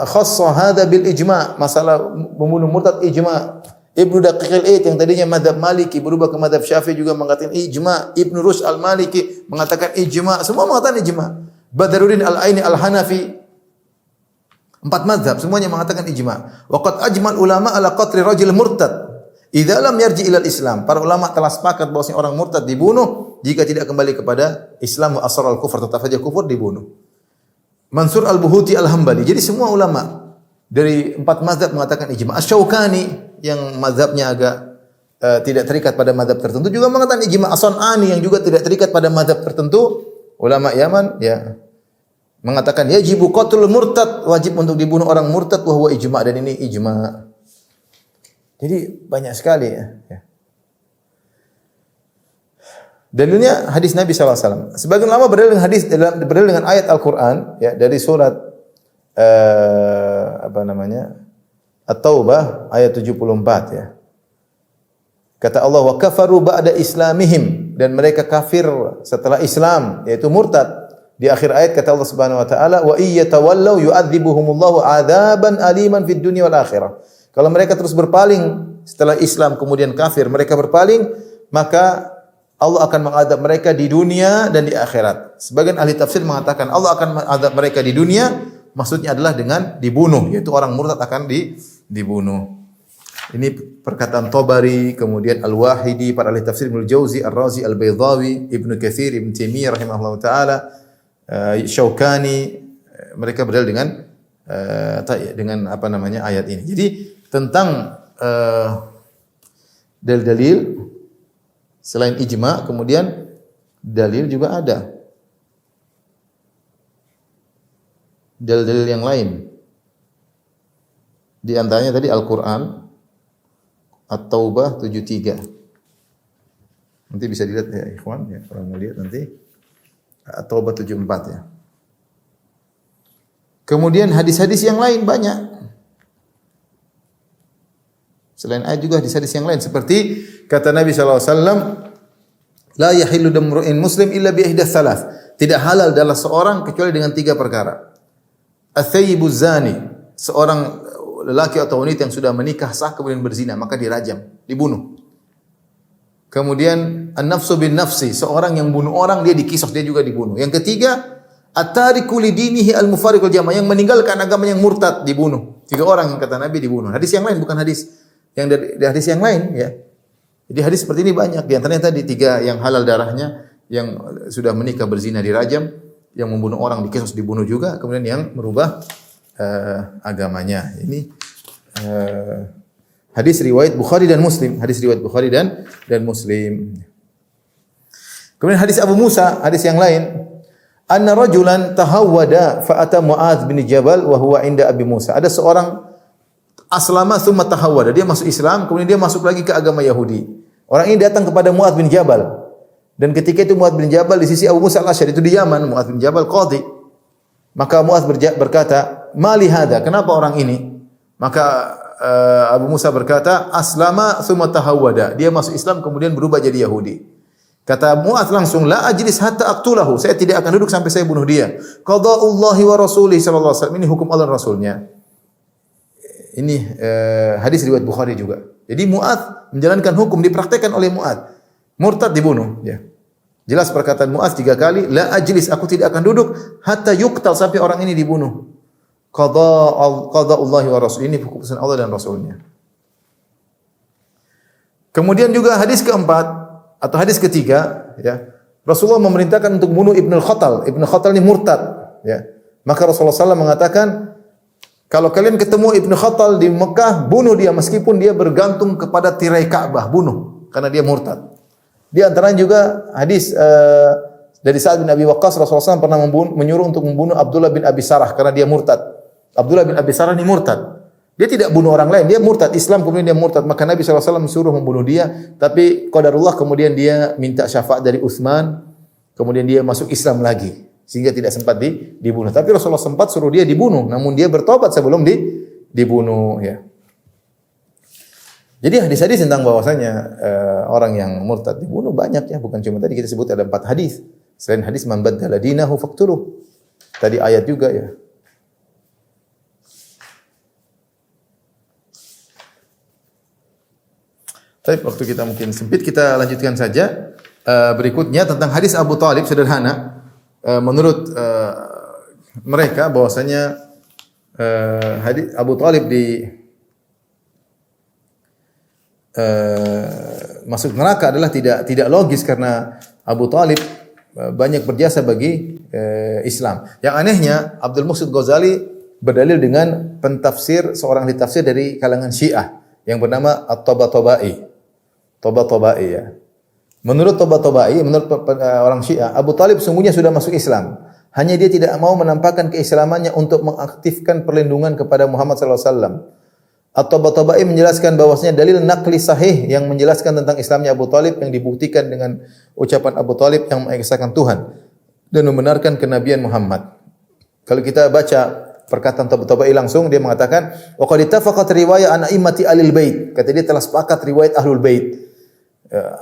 khassa hadha bil ijma', masalah membunuh murtad ijma'. Ibnu Daqiq al-Aid yang tadinya mazhab Maliki berubah ke mazhab Syafi'i juga mengatakan ijma'. Ibnu Rushd al-Maliki mengatakan ijma'. Semua mengatakan ijma'. Badruddin al-Aini al-Hanafi 4 mazhab semuanya mengatakan ijma'. Wa qad ajmal ulama ala qatli rajul murtad idza lam yarji ila al-Islam. Para ulama telah sepakat bahwa orang murtad dibunuh jika tidak kembali kepada Islam wa asrar al-kufur, tetap saja kufur dibunuh. Mansur al-Buhuti al-Hambali. Jadi semua ulama dari 4 mazhab mengatakan ijma'. Asy-Syaukani yang mazhabnya agak tidak terikat pada mazhab tertentu juga mengatakan ijma'. As-Sun'ani yang juga tidak terikat pada mazhab tertentu, ulama Yaman ya mengatakan yajibu qatlul murtad, wajib untuk dibunuh orang murtad wa huwa ijma', dan ini ijma'. Jadi banyak sekali ya. Dalilnya hadis Nabi sallallahu alaihi wasallam. Sebagian ulama berdalil dengan ayat Al-Qur'an ya dari surat At-Taubah ayat 74 ya. Kata Allah wa kafaru ba'da islamihim, dan mereka kafir setelah Islam yaitu murtad. Di akhir ayat kata Allah Subhanahu wa taala wa iyyatawallaw yu'adzibuhumullahu 'adzaban aliman fid dunya wal akhirah. Kalau mereka terus berpaling setelah Islam kemudian kafir, mereka berpaling, maka Allah akan mengadab mereka di dunia dan di akhirat. Sebagian ahli tafsir mengatakan Allah akan mengadab mereka di dunia, maksudnya adalah dengan dibunuh, yaitu orang murtad akan dibunuh. Ini perkataan Tabari, kemudian Al-Wahidi, para ahli tafsir Ibnu Jauzi, Ar-Razi, Al-Baydhawi, Ibnu Katsir, Ibnu Taimiyah rahimahullah taala, Syaukani, mereka berdalil dengan ayat ini. Jadi tentang dalil-dalil selain ijma, kemudian dalil juga ada. Dalil-dalil yang lain. Di antaranya tadi Al-Qur'an, At-Taubah 73. Nanti bisa dilihat ya ikhwan, ya kalau mau lihat nanti At-Taubah 74 ya. Kemudian hadis-hadis yang lain banyak. Selain ayat juga hadis-hadis yang lain seperti kata Nabi sallallahu alaihi wasallam, la yahillu damru'in muslim illa bi ihdath thalath. Tidak halal darah seorang kecuali dengan 3 perkara. Ats-tsayyibuz zani, seorang lelaki atau wanita yang sudah menikah sah kemudian berzina, maka dirajam, dibunuh. Kemudian an-nafsu bin nafsi, seorang yang bunuh orang dia dikisos, dia juga dibunuh. Yang ketiga, at-tariku li dinihi al-mufariqul jamaah, yang meninggalkan agama yang murtad dibunuh. 3 orang yang kata Nabi dibunuh. Hadis yang lain bukan hadis yang dari hadis yang lain ya. Jadi hadis seperti ini banyak. Di antaranya tadi 3 yang halal darahnya, yang sudah menikah berzina dirajam, yang membunuh orang dikisos dibunuh juga, kemudian yang merubah agamanya. Ini hadis riwayat Bukhari dan Muslim, hadis riwayat Bukhari dan Muslim. Kemudian hadis Abu Musa, hadis yang lain, anna rajulan tahawwada fa ata Muadz bin Jabal wa huwa inda Abi Musa. Ada seorang aslama tsumma tahawwada, dia masuk Islam kemudian dia masuk lagi ke agama Yahudi. Orang ini datang kepada Muadz bin Jabal. Dan ketika itu Muadz bin Jabal di sisi Abu Musa al-Asy'ari itu di Yaman, Muadz bin Jabal qadhi. Maka Muadz berkata, "Mali hadza? Kenapa orang ini?" Maka Abu Musa berkata, "Aslama tsumma tahawwada." Dia masuk Islam kemudian berubah jadi Yahudi. Kata Muadz langsung, "La ajlis hatta aqtulahu." Saya tidak akan duduk sampai saya bunuh dia. Qada'ullahi wa rasulih sallallahu alaihi wasallam. Ini hukum Allah dan Rasulnya. Ini hadis riwayat Bukhari juga. Jadi Muadz menjalankan hukum dipraktekkan oleh Muadz. Murtad dibunuh, ya. Jelas perkataan Muadz 3 kali, la ajlis, aku tidak akan duduk hatta yuqtal, sampai orang ini dibunuh. Qada'ullahi wa rasul, ini keputusan Allah dan Rasulnya. Kemudian juga hadis keempat atau hadis ketiga, ya. Rasulullah memerintahkan untuk bunuh Ibnu Khattal. Ibnu Khattal ini murtad, ya. Maka Rasulullah SAW mengatakan, kalau kalian ketemu Ibnu Khattal di Mekah, bunuh dia meskipun dia bergantung kepada tirai Ka'bah, bunuh karena dia murtad. Di antaranya juga hadis dari Sa'ad bin Abi Waqqas, Rasulullah SAW pernah menyuruh untuk membunuh Abdullah bin Abi Sarah karena dia murtad. Abdullah bin Abi Sarah ini murtad. Dia tidak bunuh orang lain, dia murtad Islam kemudian dia murtad. Maka Nabi SAW suruh membunuh dia, tapi qadarullah kemudian dia minta syafaat dari Utsman, kemudian dia masuk Islam lagi sehingga tidak sempat dibunuh. Tapi Rasulullah sempat suruh dia dibunuh, namun dia bertobat sebelum dibunuh, ya. Jadi hadis-hadis tentang bahwasanya orang yang murtad dibunuh banyak, ya, bukan cuma tadi kita sebut ada 4 hadis. Selain hadis man baddala dinahu faqtuluh. Tadi ayat juga, ya. Tapi waktu kita mungkin sempit, kita lanjutkan saja. Berikutnya tentang hadis Abu Thalib, sederhana. Menurut mereka bahwasanya hadis Abu Thalib masuk neraka adalah tidak logis karena Abu Thalib banyak berjasa bagi Islam. Yang anehnya Abdul Muhsin Ghazali berdalil dengan pentafsir seorang ahli tafsir dari kalangan Syiah yang bernama At-Tabatabai. Tabatabai, ya. Menurut Tabatabai, menurut orang Syiah, Abu Thalib sungguhnya sudah masuk Islam. Hanya dia tidak mau menampakkan keislamannya untuk mengaktifkan perlindungan kepada Muhammad sallallahu alaihi wasallam. At-Tabatabai menjelaskan bahwasanya dalil naqli sahih yang menjelaskan tentang Islamnya Abu Thalib yang dibuktikan dengan ucapan Abu Thalib yang mengesahkan Tuhan dan membenarkan kenabian Muhammad. Kalau kita baca perkataan Tabatabai langsung, dia mengatakan, "Wa qad ittafaqat riwayat an a'immati alil bait." Kata dia telah sepakat riwayat Ahlul Bait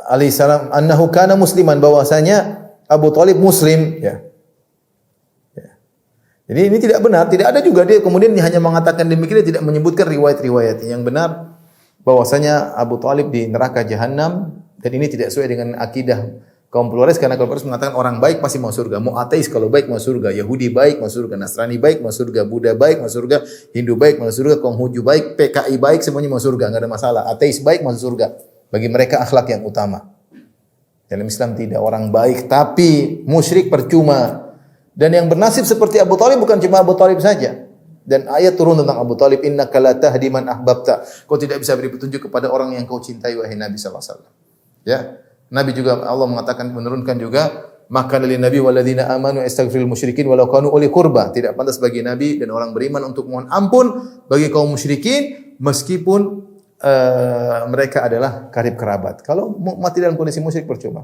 alaihi salam annahu kana musliman, bahwasanya Abu Thalib muslim, ya. Jadi ini tidak benar, tidak ada juga dia kemudian hanya mengatakan demikian, dia tidak menyebutkan riwayat-riwayat. Yang benar bahwasanya Abu Thalib di neraka jahanam, dan ini tidak sesuai dengan akidah kaum pluralis, karena kaum pluralis mengatakan orang baik pasti masuk surga. Mau ateis kalau baik masuk surga, Yahudi baik masuk surga, Nasrani baik masuk surga, Buddha baik masuk surga, Hindu baik masuk surga, Konghucu baik, PKI baik, semuanya masuk surga, enggak ada masalah. Ateis baik masuk surga. Bagi mereka akhlak yang utama. Dalam Islam tidak, orang baik tapi musyrik percuma. Dan yang bernasib seperti Abu Thalib bukan cuma Abu Thalib saja. Dan ayat turun tentang Abu Thalib, innaka la tahdi man ahbabta. Kau tidak bisa beri petunjuk kepada orang yang kau cintai wahai Nabi sallallahu alaihi wasallam. Ya. Nabi juga Allah mengatakan, menurunkan juga, maka lil nabi walladzina amanu astaghfirul musyrikin walau kanu uli qurba. Tidak pantas bagi nabi dan orang beriman untuk mohon ampun bagi kaum musyrikin meskipun mereka adalah karib kerabat. Kalau mati dalam kondisi musyrik percuma.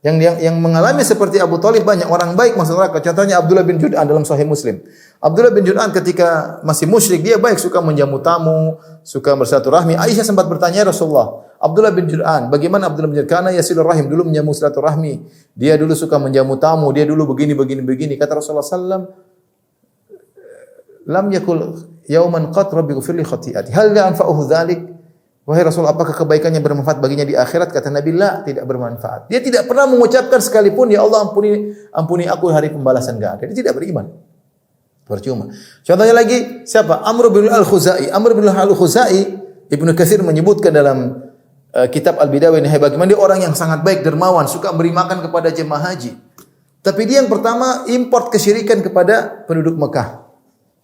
Yang mengalami seperti Abu Thalib banyak orang baik masuk neraka. Contohnya Abdullah bin Jud'an dalam Sahih Muslim. Abdullah bin Jud'an ketika masih musyrik dia baik, suka menjamu tamu, suka bersilaturahmi. Aisyah sempat bertanya, Rasulullah, Abdullah bin Jud'an, bagaimana Abdullah bin Jud'an? Karena yasilur rahim, dulu menjamu silaturahmi. Dia dulu suka menjamu tamu, dia dulu begini. Kata Rasulullah sallallahu lam yakul yauman qat rabbi ghfirli khati'ati. Hal la anfa'uhu dzalik? Wahai Rasul, apakah kebaikannya bermanfaat baginya di akhirat? Kata Nabi, la, tidak bermanfaat. Dia tidak pernah mengucapkan sekalipun, ya Allah ampuni aku hari pembalasan, enggak ada. Dia tidak beriman. Percuma. Contohnya lagi, siapa? Amr bin al-Khuzai. Amr bin al-Khuzai, Ibnu Katsir menyebutkan dalam kitab Al-Bidayah wa Nihayah, bagaimana dia orang yang sangat baik, dermawan, suka beri makan kepada jemaah haji. Tapi dia yang pertama import kesyirikan kepada penduduk Mekah.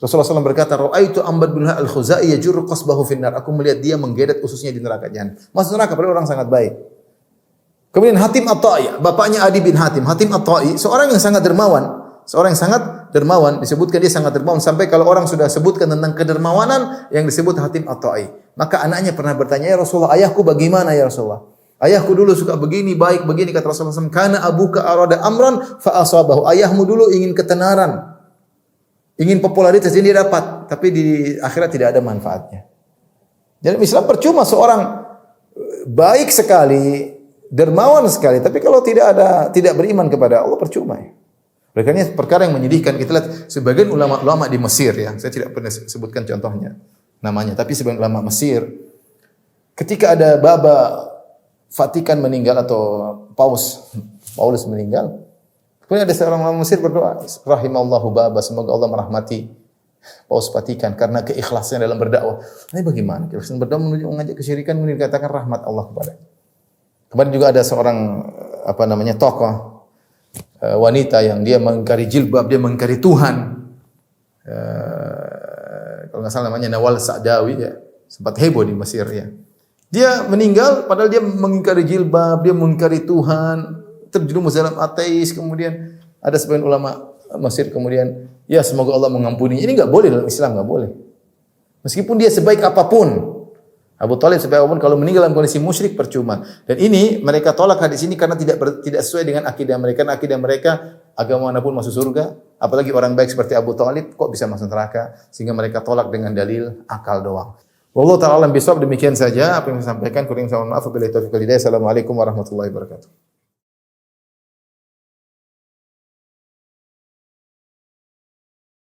Rasulullah SAW berkata, "Ra'aitu Amr bin al-Khuzai yajurru qasbahu finnar." Aku melihat dia menggeret ususnya di neraka jahanam. Masuk neraka padahal orang sangat baik. Kemudian Hatim At-Ta'i, bapaknya Adi bin Hatim. Hatim At-Ta'i, seorang yang sangat dermawan. Seorang yang sangat dermawan, disebutkan dia sangat dermawan sampai kalau orang sudah sebutkan tentang kedermawanan yang disebut Hatim At-Ta'i. Maka anaknya pernah bertanya, "Ya Rasulullah, ayahku bagaimana ya Rasulullah?" Ayahku dulu suka begini, baik begini, kata Rasulullah SAW. "Kana abuka arada amran fa asabahu." Ayahmu dulu ingin ketenaran, ingin popularitas, ini dia dapat, tapi di akhirat tidak ada manfaatnya. Jadi Islam percuma seorang baik sekali, dermawan sekali, tapi kalau tidak beriman kepada Allah percuma ya. Oleh perkara yang menyedihkan, kita lihat sebagian ulama di Mesir ya, saya tidak pernah sebutkan contohnya namanya, tapi sebagian ulama Mesir ketika ada Baba Vatikan meninggal atau Paulus meninggal, kemudian ada seorang ulama Mesir berdoa, rahimallahu Baba, semoga Allah merahmati Paus Vatikan karena keikhlasannya dalam berdakwah. Ini bagaimana? Keikhlasan berdakwah mengajak kesyirikan, kemudian dikatakan rahmat Allah kepada. Kemarin juga ada seorang tokoh wanita yang dia mengingkari jilbab, dia mengingkari Tuhan. Kalau nggak salah namanya Nawal Sa'dawi ya, sempat heboh di Mesir ya. Dia meninggal padahal dia mengingkari jilbab, dia mengingkari Tuhan, terjerumus dalam ateis. Kemudian ada sebagian ulama Mesir kemudian, ya semoga Allah mengampuni. Ini nggak boleh dalam Islam, nggak boleh. Meskipun dia sebaik apapun, Abu Thalib sebaik apapun, kalau meninggal dalam kondisi musyrik percuma. Dan ini mereka tolak hadis ini karena tidak sesuai dengan akidah mereka. Karena akidah mereka agama manapun masuk surga, apalagi orang baik seperti Abu Thalib kok bisa masuk neraka, sehingga mereka tolak dengan dalil akal doang. Wallahu ta'ala alam bisawab, demikian saja apa yang saya sampaikan, kurang saya mohon maaf. Wabillahi taufiq wal hidayah. Assalamualaikum warahmatullahi wabarakatuh.